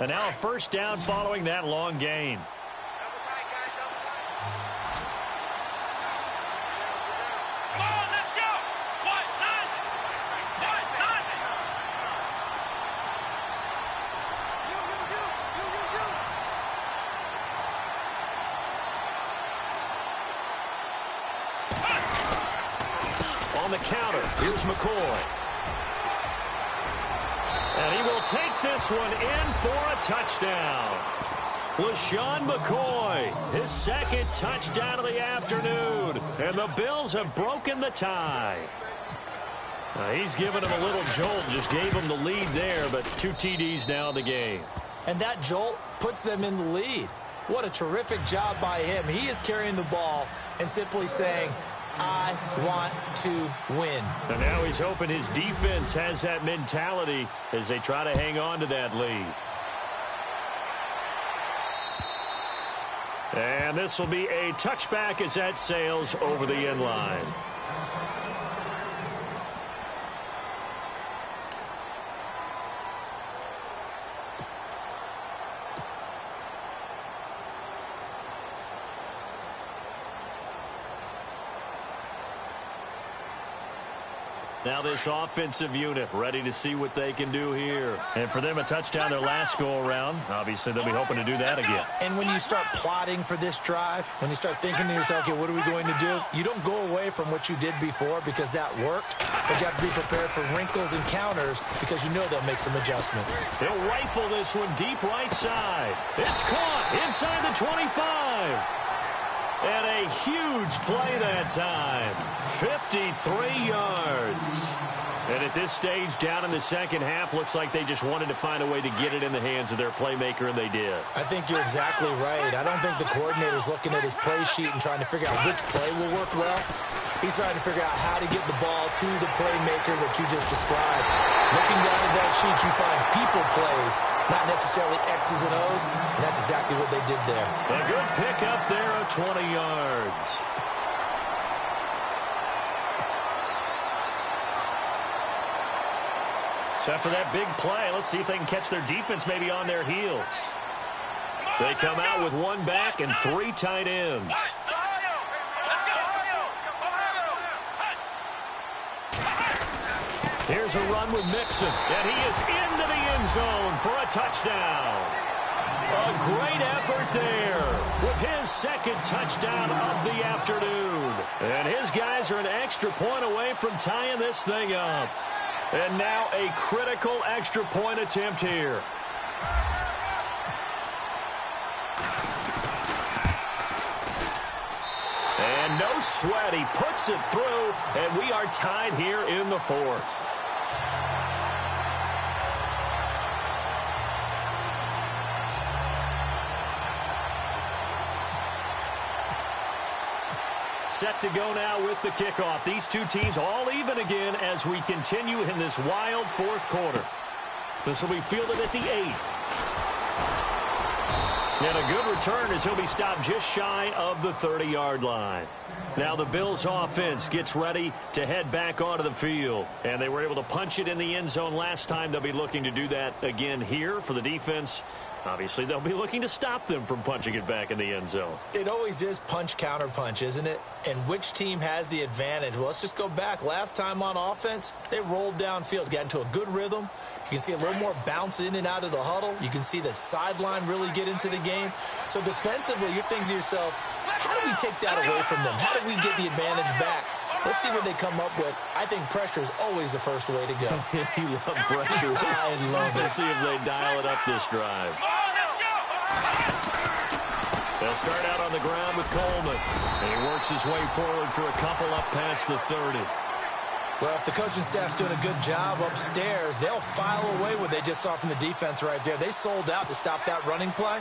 And now a first down following that long gain. Come on, let's go. the counter. Here's McCoy. And he will take this one in for a touchdown. LaShawn McCoy, his second touchdown of the afternoon. And the Bills have broken the tie. He's given him a little jolt, just gave him the lead there, but 2 TDs now in the game. And that jolt puts them in the lead. What a terrific job by him. He is carrying the ball and simply saying, I want to win. And now he's hoping his defense has that mentality as they try to hang on to that lead. And this will be a touchback as that sails over the end line. Now this offensive unit ready to see what they can do here. And for them, a touchdown their last go-around. Obviously, they'll be hoping to do that again. And when you start plotting for this drive, when you start thinking to yourself, okay, what are we going to do? You don't go away from what you did before because that worked. But you have to be prepared for wrinkles and counters because you know they'll make some adjustments. He'll rifle this one deep right side. It's caught inside the 25. And a huge play that time. 53 yards. And at this stage, down in the second half, looks like they just wanted to find a way to get it in the hands of their playmaker, and they did. I think you're exactly right. I don't think the coordinator's looking at his play sheet and trying to figure out which play will work well. He's trying to figure out how to get the ball to the playmaker that you just described. Looking down at that sheet, you find people plays, not necessarily X's and O's, and that's exactly what they did there. A good pickup there of 20 yards. So after that big play, let's see if they can catch their defense maybe on their heels. They come out with 1 back and 3 tight ends. Here's a run with Mixon, and he is into the end zone for a touchdown. A great effort there with his second touchdown of the afternoon. And his guys are an extra point away from tying this thing up. And now a critical extra point attempt here. And no sweat, he puts it through, and we are tied here in the 4th. Set to go now with the kickoff. These two teams all even again as we continue in this wild 4th quarter. This will be fielded at the 8. And a good return as he'll be stopped just shy of the 30-yard line. Now the Bills offense gets ready to head back onto the field. And they were able to punch it in the end zone last time. They'll be looking to do that again here for the defense. Obviously, they'll be looking to stop them from punching it back in the end zone. It always is punch, counter punch, isn't it? And which team has the advantage? Well, let's just go back. Last time on offense, they rolled downfield, got into a good rhythm. You can see a little more bounce in and out of the huddle. You can see the sideline really get into the game. So defensively, you're thinking to yourself, how do we take that away from them? How do we get the advantage back? Let's see what they come up with. I think pressure is always the first way to go. You love pressure. I love it. Let's see if they dial it up this drive. They'll start out on the ground with Coleman. And he works his way forward for a couple up past the 30. Well, if the coaching staff's doing a good job upstairs, they'll file away what they just saw from the defense right there. They sold out to stop that running play.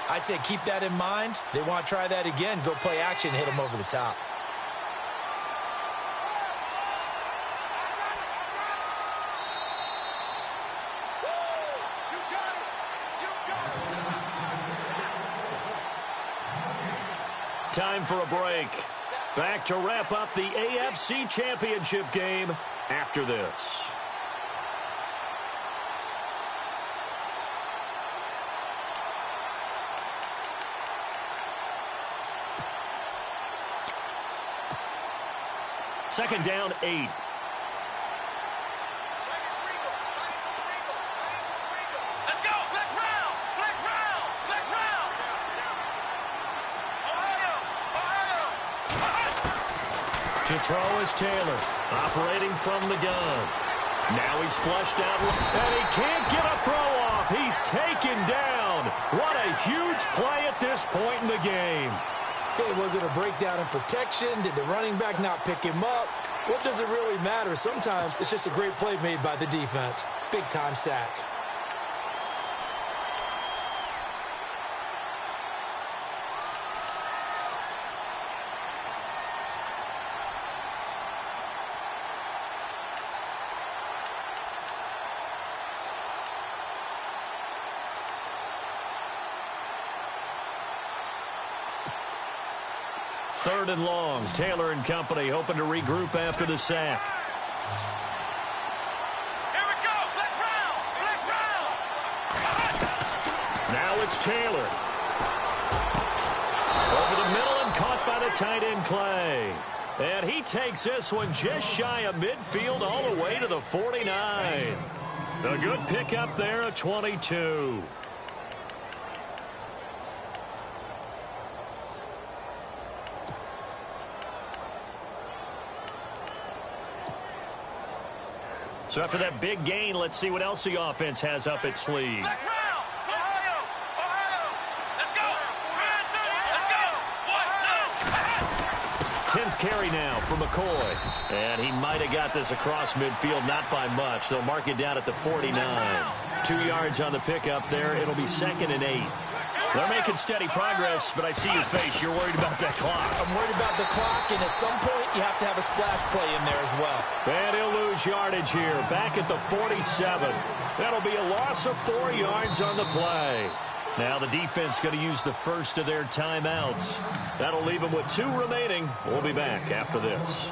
I'd say keep that in mind. They want to try that again. Go play action, hit them over the top. Time for a break. Back to wrap up the AFC Championship game after this. Second down, 8. To throw is Taylor, operating from the gun. Now he's flushed out, and he can't get a throw off. He's taken down. What a huge play at this point in the game. Okay, was it a breakdown in protection? Did the running back not pick him up? What does it really matter? Sometimes it's just a great play made by the defense. Big-time sack. Third and long. Taylor and company hoping to regroup after the sack. Here we go. Let's round. Now it's Taylor. Over the middle and caught by the tight end Clay. And he takes this one just shy of midfield all the way to the 49. A good pickup there at 22. So after that big gain, let's see what else the offense has up its sleeve. Let's round. Ohio. Let's go. 10th carry now for McCoy. And he might have got this across midfield, not by much. They'll mark it down at the 49. 2 yards on the pickup there. It'll be 2nd and 8. They're making steady progress, but I see your face. You're worried about that clock. I'm worried about the clock, and at some point, you have to have a splash play in there as well. And he'll lose yardage here, back at the 47. That'll be a loss of 4 yards on the play. Now the defense going to use the first of their timeouts. That'll leave them with 2 remaining. We'll be back after this.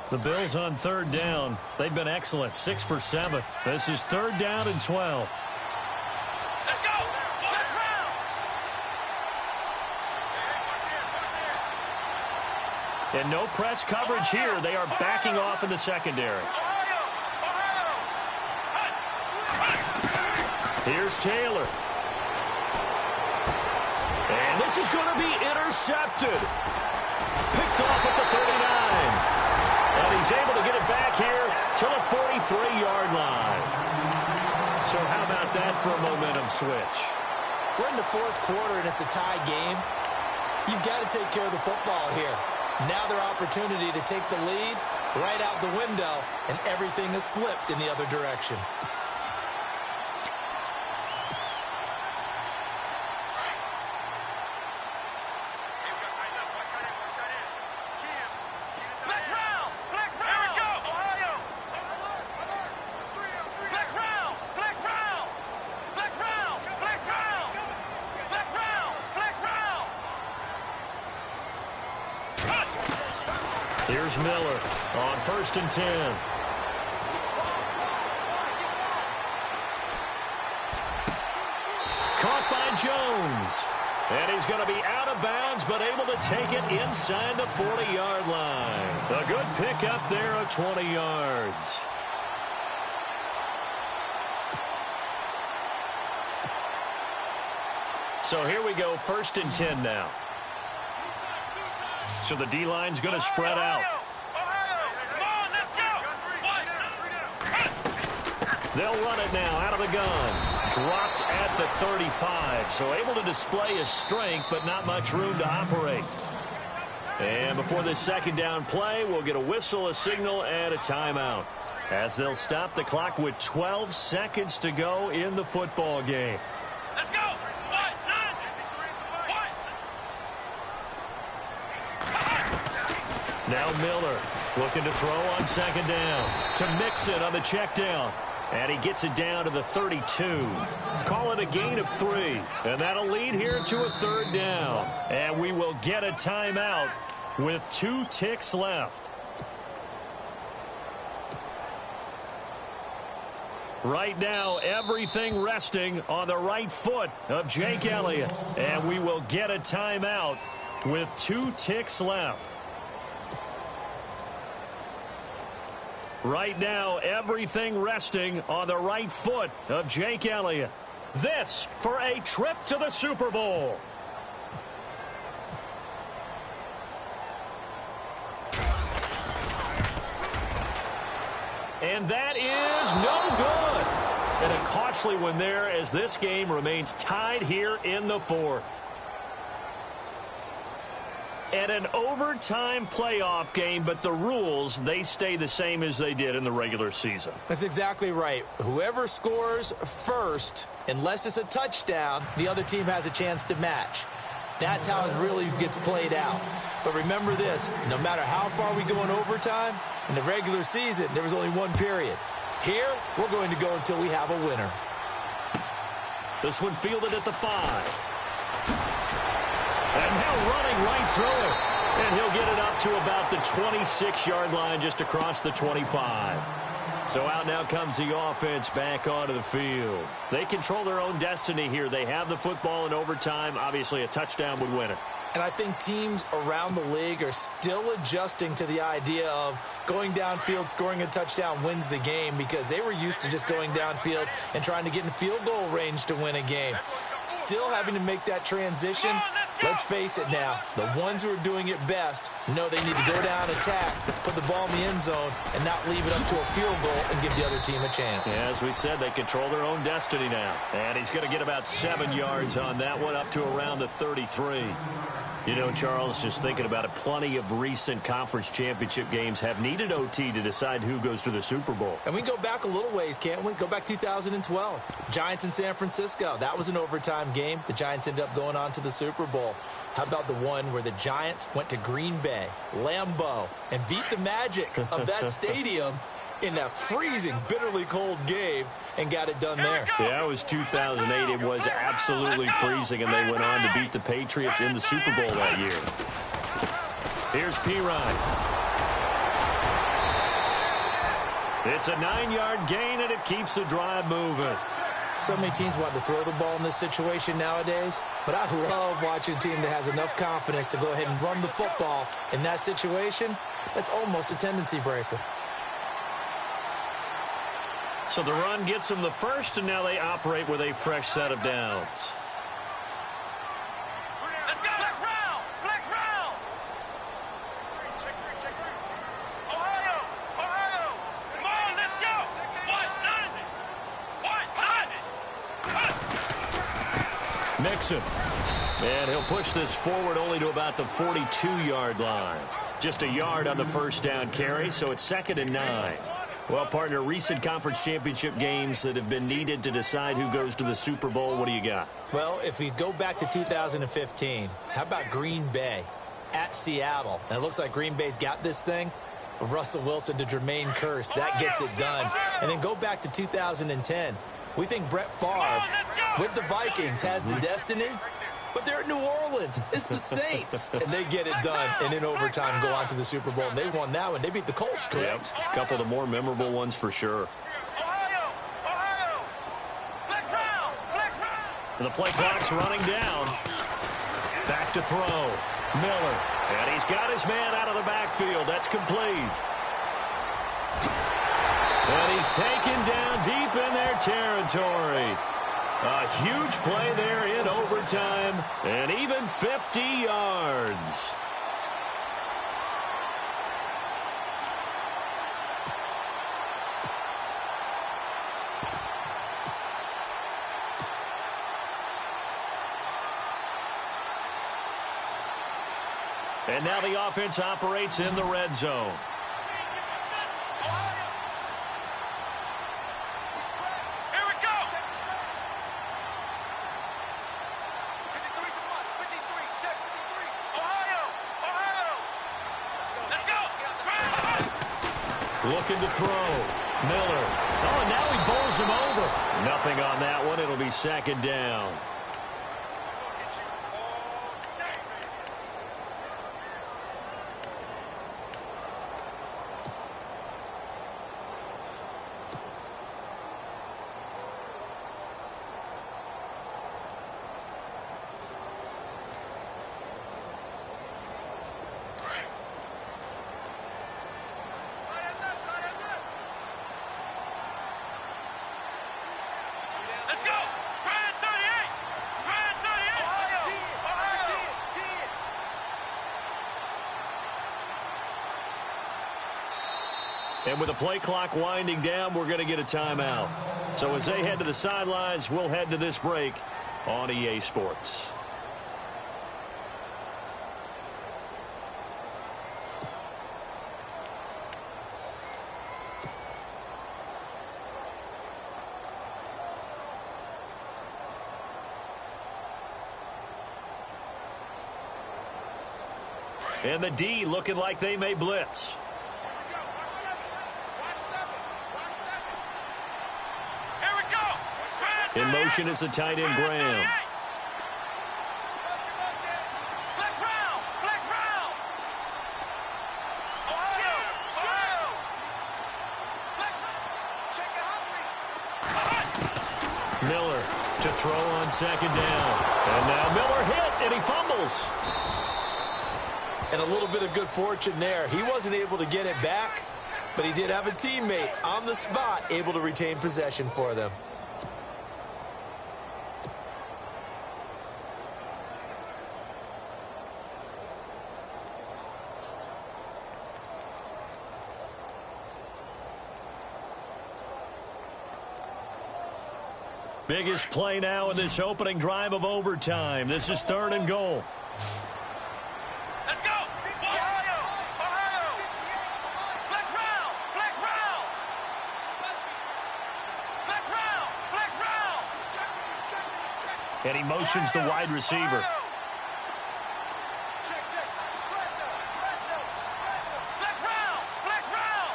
The Bills on 3rd down. They've been excellent, 6 for 7. This is 3rd down and 12. Let's go. Let's round. And no press coverage here. They are backing off in the secondary. Here's Taylor. And this is going to be intercepted. Picked off at the 39. And he's able to get it back here to the 43-yard line. So how about that for a momentum switch? We're in the 4th quarter, and it's a tie game. You've got to take care of the football here. Now their opportunity to take the lead right out the window, and everything is flipped in the other direction. Here's Miller on 1st and 10. Caught by Jones. And he's going to be out of bounds, but able to take it inside the 40-yard line. A good pickup there at 20 yards. So here we go, 1st and 10 now. So the D-line's going to spread out. They'll run it now out of the gun. Dropped at the 35, so able to display his strength, but not much room to operate. And before this 2nd down play, we'll get a whistle, a signal, and a timeout, as they'll stop the clock with 12 seconds to go in the football game. Let's go. Now Miller looking to throw on 2nd down to Mixon on the check down. And he gets it down to the 32. Call it a gain of 3. And that'll lead here to a 3rd down. And we will get a timeout with 2 ticks left. Right now, everything resting on the right foot of Jake Elliott. And we will get a timeout with 2 ticks left. Right now, everything resting on the right foot of Jake Elliott. This for a trip to the Super Bowl. And that is no good. And a costly one there as this game remains tied here in the fourth. And an overtime playoff game, but the rules, they stay the same as they did in the regular season. That's exactly right. Whoever scores first, unless it's a touchdown, the other team has a chance to match. That's how it really gets played out. But remember this, no matter how far we go in overtime, in the regular season, there was only one period. Here, we're going to go until we have a winner. This one fielded at the 5. And now running right through it. And he'll get it up to about the 26-yard line just across the 25. So out now comes the offense back onto the field. They control their own destiny here. They have the football in overtime. Obviously, a touchdown would win it. And I think teams around the league are still adjusting to the idea of going downfield, scoring a touchdown wins the game, because they were used to just going downfield and trying to get in field goal range to win a game. Still having to make that transition. Let's face it now, the ones who are doing it best know they need to go down, attack, put the ball in the end zone, and not leave it up to a field goal and give the other team a chance. Yeah, as we said, they control their own destiny now. And he's going to get about 7 yards on that one, up to around the 33. You know, Charles, just thinking about it, plenty of recent conference championship games have needed OT to decide who goes to the Super Bowl. And we can go back a little ways, can't we? Go back 2012. Giants in San Francisco. That was an overtime game. The Giants ended up going on to the Super Bowl. How about the one where the Giants went to Green Bay, Lambeau, and beat the Magic of that stadium in that freezing, bitterly cold game and got it done there. Yeah, it was 2008. It was absolutely freezing, and they went on to beat the Patriots in the Super Bowl that year. Here's Pirine. It's a 9-yard gain, and it keeps the drive moving. So many teams want to throw the ball in this situation nowadays, but I love watching a team that has enough confidence to go ahead and run the football in that situation. That's almost a tendency breaker. So the run gets them the first, and now they operate with a fresh set of downs. Let's go. Flex round. Flex round. Check. Ohio. Come on, let's go. 190. Mixon. And he'll push this forward only to about the 42-yard line. Just a yard on the first down carry, so it's 2nd and 9. Well, partner, recent conference championship games that have been needed to decide who goes to the Super Bowl, what do you got? Well, if we go back to 2015, how about Green Bay at Seattle? And it looks like Green Bay's got this thing. Russell Wilson to Jermaine Kearse, that gets it done. And then go back to 2010. We think Brett Favre, with the Vikings, has the destiny. But they're at New Orleans. It's the Saints. And they get it done. And in overtime, go on to the Super Bowl. And they won that one. They beat the Colts, correct? Yep. A couple of the more memorable ones for sure. Ohio. Flex round. The play clock's running down. Back to throw. Miller. And he's got his man out of the backfield. That's complete. And he's taken down deep in their territory. A huge play there in overtime, and even 50 yards. And now the offense operates in the red zone. Looking to throw. Miller. Oh, and now he bowls him over. Nothing on that one. It'll be 2nd down. And with the play clock winding down, we're going to get a timeout. So as they head to the sidelines, we'll head to this break on EA Sports. And the D looking like they may blitz. In motion is the tight end, Graham. Miller to throw on second down. And now Miller hit, and he fumbles. And a little bit of good fortune there. He wasn't able to get it back, but he did have a teammate on the spot able to retain possession for them. Biggest play now in this opening drive of overtime. This is 3rd and goal. Let's go! Ohio! Ohio! Flex round! Flex round! Flex round! Flex round! And he motions the wide receiver. Check, check. Flex round! Flex round!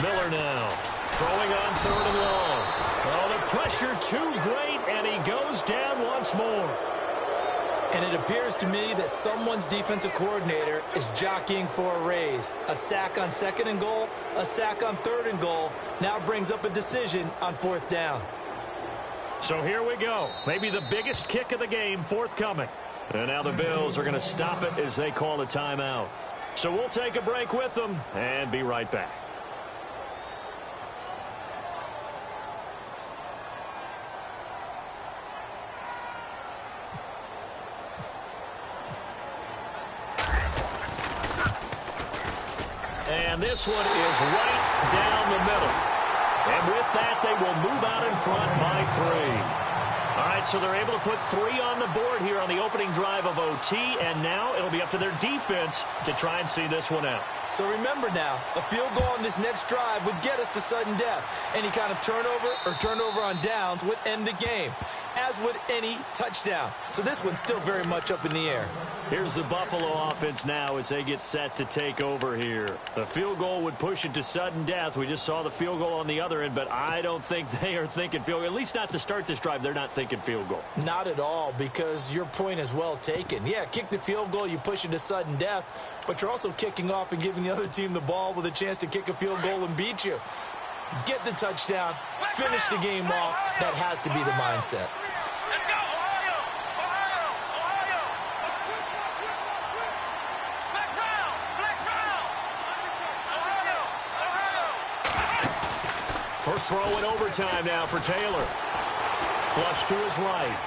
Miller now throwing on 3rd and long. Oh, the pressure too great, and he goes down once more. And it appears to me that someone's defensive coordinator is jockeying for a raise. A sack on 2nd and goal, a sack on 3rd and goal, now brings up a decision on 4th down. So here we go. Maybe the biggest kick of the game forthcoming. And now the Bills are going to stop it as they call a timeout. So we'll take a break with them and be right back. And this one is right down the middle. And with that, they will move out in front by 3. All right, so they're able to put 3 on the board here on the opening drive of OT, and now it'll be up to their defense to try and see this one out. So remember now, a field goal on this next drive would get us to sudden death. Any kind of turnover or turnover on downs would end the game, as would any touchdown. So this one's still very much up in the air. Here's the Buffalo offense now as they get set to take over here. The field goal would push it to sudden death. We just saw the field goal on the other end, but I don't think they are thinking field goal. At least not to start this drive. They're not thinking field goal. Not at all, because your point is well taken. Yeah, kick the field goal, you push it to sudden death, but you're also kicking off and giving the other team the ball with a chance to kick a field goal and beat you. Get the touchdown, finish the game off. That has to be the mindset. Let's go! Ohio! Ohio! Ohio! Flex round! Flex round! Ohio! Ohio! First throw in overtime now for Taylor. Flush to his right.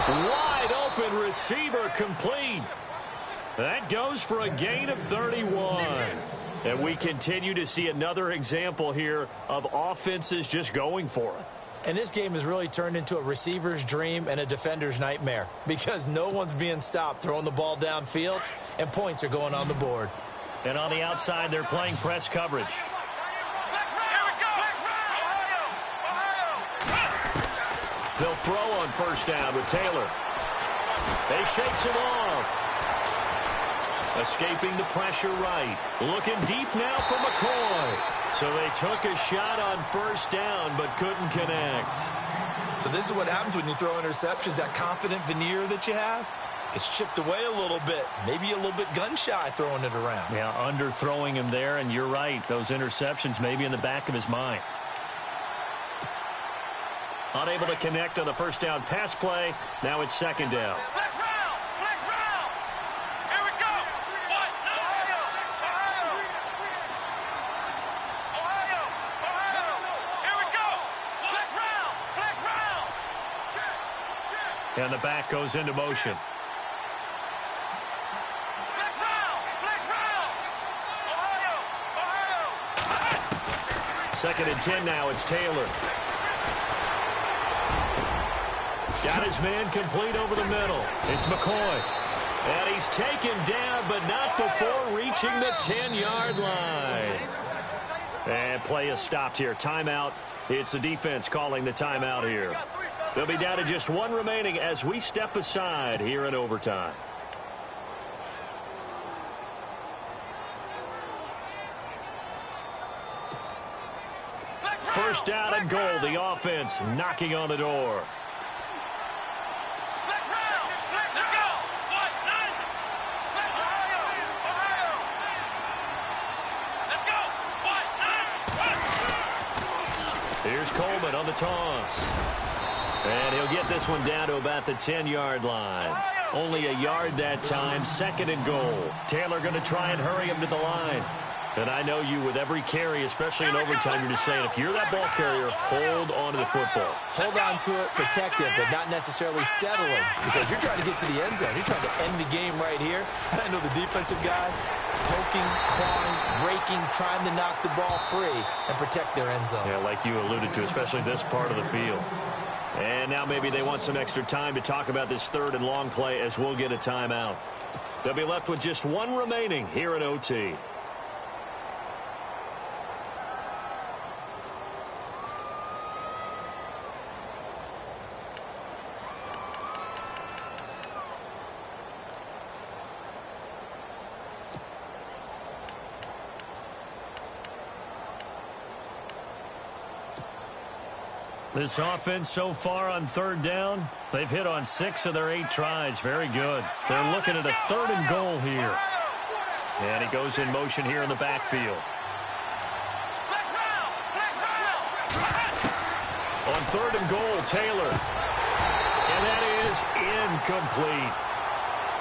Wide open receiver complete. That goes for a gain of 31. And we continue to see another example here of offenses just going for it. And this game has really turned into a receiver's dream and a defender's nightmare, because no one's being stopped throwing the ball downfield, and points are going on the board. And on the outside, they're playing press coverage. They'll throw on first down with Taylor. They shakes him off. Escaping the pressure right. Looking deep now for McCoy. So they took a shot on first down but couldn't connect. So this is what happens when you throw interceptions. That confident veneer that you have gets chipped away a little bit. Maybe a little bit gun-shy throwing it around. Yeah, underthrowing him there, and you're right. Those interceptions maybe in the back of his mind. Unable to connect on the first down pass play. Now it's second down. Flex round! Flex round! Here we go! What? Ohio! Ohio! Ohio! Ohio! Here we go! Flex round! Flex round! And the back goes into motion. Flex round! Second and 10 now. It's Taylor. Got his man complete over the middle. It's McCoy. And he's taken down, but not before reaching the 10-yard line. And play is stopped here. Timeout. It's the defense calling the timeout here. They'll be down to just one remaining as we step aside here in overtime. First down and goal. The offense knocking on the door. Here's Coleman on the toss. And he'll get this one down to about the 10-yard line. Only a yard that time. Second and goal. Taylor going to try and hurry him to the line. And I know you, with every carry, especially in overtime, you're just saying, if you're that ball carrier, hold on to the football. Hold on to it, protect it, but not necessarily settling, because you're trying to get to the end zone. You're trying to end the game right here. I know the defensive guys poking, clawing, raking, trying to knock the ball free and protect their end zone. Yeah, like you alluded to, especially this part of the field. And now maybe they want some extra time to talk about this third and long play as we'll get a timeout. They'll be left with just one remaining here at OT. This offense so far on third down, they've hit on 6 of their 8 tries. Very good. They're looking at a third and goal here. And he goes in motion here in the backfield. On third and goal, Taylor. And that is incomplete.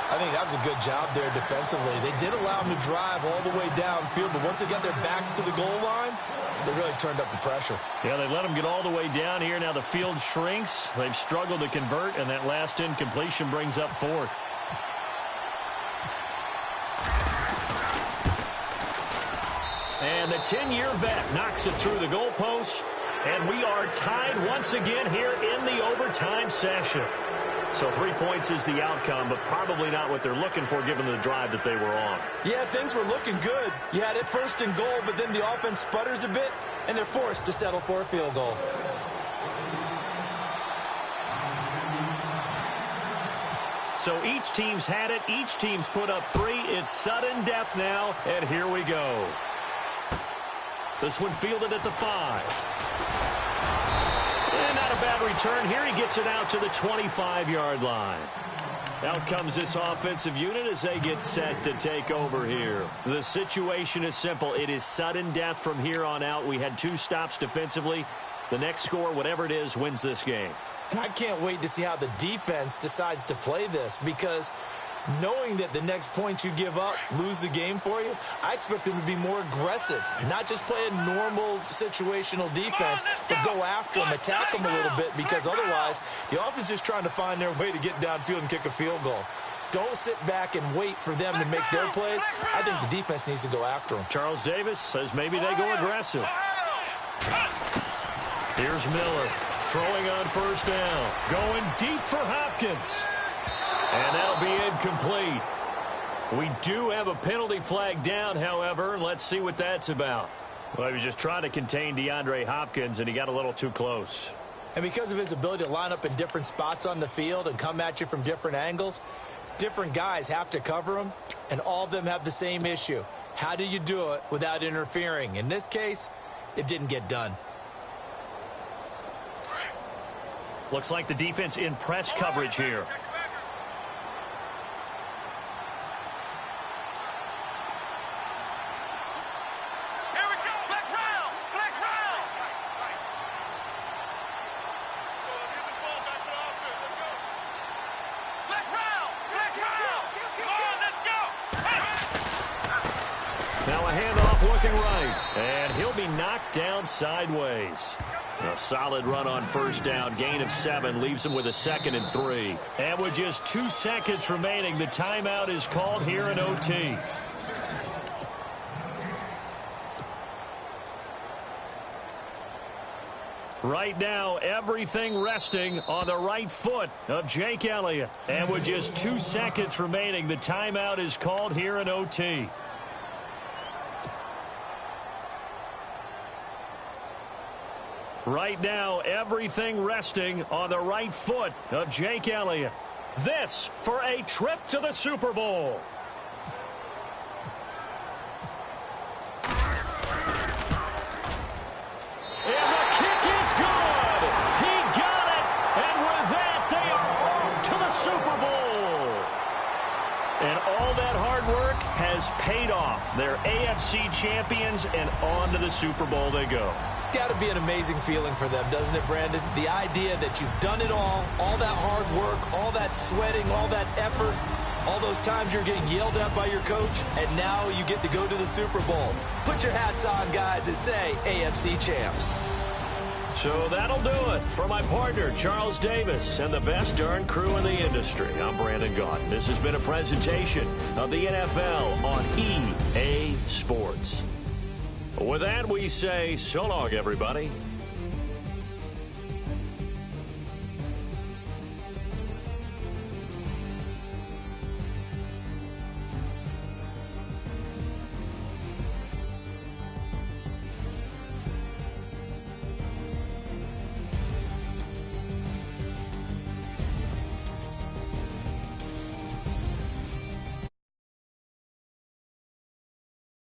I think that was a good job there defensively. They did allow them to drive all the way downfield, but once they got their backs to the goal line, they really turned up the pressure. Yeah, they let them get all the way down here. Now the field shrinks. They've struggled to convert, and that last incompletion brings up fourth. And the 10-year vet knocks it through the goalpost, and we are tied once again here in the overtime session. So 3 points is the outcome, but probably not what they're looking for given the drive that they were on. Yeah, things were looking good. You had it first and goal, but then the offense sputters a bit, and they're forced to settle for a field goal. So each team's had it. Each team's put up 3. It's sudden death now, and here we go. This one fielded at the 5. And not a bad return here. He gets it out to the 25-yard line. Out comes this offensive unit as they get set to take over here. The situation is simple. It is sudden death from here on out. We had 2 stops defensively. The next score, whatever it is, wins this game. I can't wait to see how the defense decides to play this, because knowing that the next point you give up lose the game for you, I expect them to be more aggressive, not just play a normal situational defense, but go after them, attack them a little bit, because otherwise the offense is just trying to find their way to get downfield and kick a field goal. Don't sit back and wait for them to make their plays. I think the defense needs to go after them. Charles Davis says maybe they go aggressive. Here's Miller throwing on first down, going deep for Hopkins. And that'll be incomplete. We do have a penalty flag down, however. Let's see what that's about. Well, he was just trying to contain DeAndre Hopkins, and he got a little too close. And because of his ability to line up in different spots on the field and come at you from different angles, different guys have to cover him, and all of them have the same issue. How do you do it without interfering? In this case, it didn't get done. Looks like the defense in press coverage here. Now a handoff looking right, and he'll be knocked down sideways. A solid run on first down, gain of 7, leaves him with a 2nd and 3. And with just 2 seconds remaining, the timeout is called here in OT. Right now, everything resting on the right foot of Jake Elliott. And with just 2 seconds remaining, the timeout is called here in OT. Right now, everything resting on the right foot of Jake Elliott. This for a trip to the Super Bowl. And the kick is good. He got it. And with that, they are off to the Super Bowl. And all that hard work has paid off. They're AFC champions, and on to the Super Bowl they go. It's got to be an amazing feeling for them, doesn't it, Brandon? The idea that you've done it all that hard work, all that sweating, all that effort, all those times you're getting yelled at by your coach, and now you get to go to the Super Bowl. Put your hats on, guys, and say AFC champs. So that'll do it. For my partner, Charles Davis, and the best darn crew in the industry, I'm Brandon Gaudin. This has been a presentation of the NFL on EA Sports. With that, we say so long, everybody.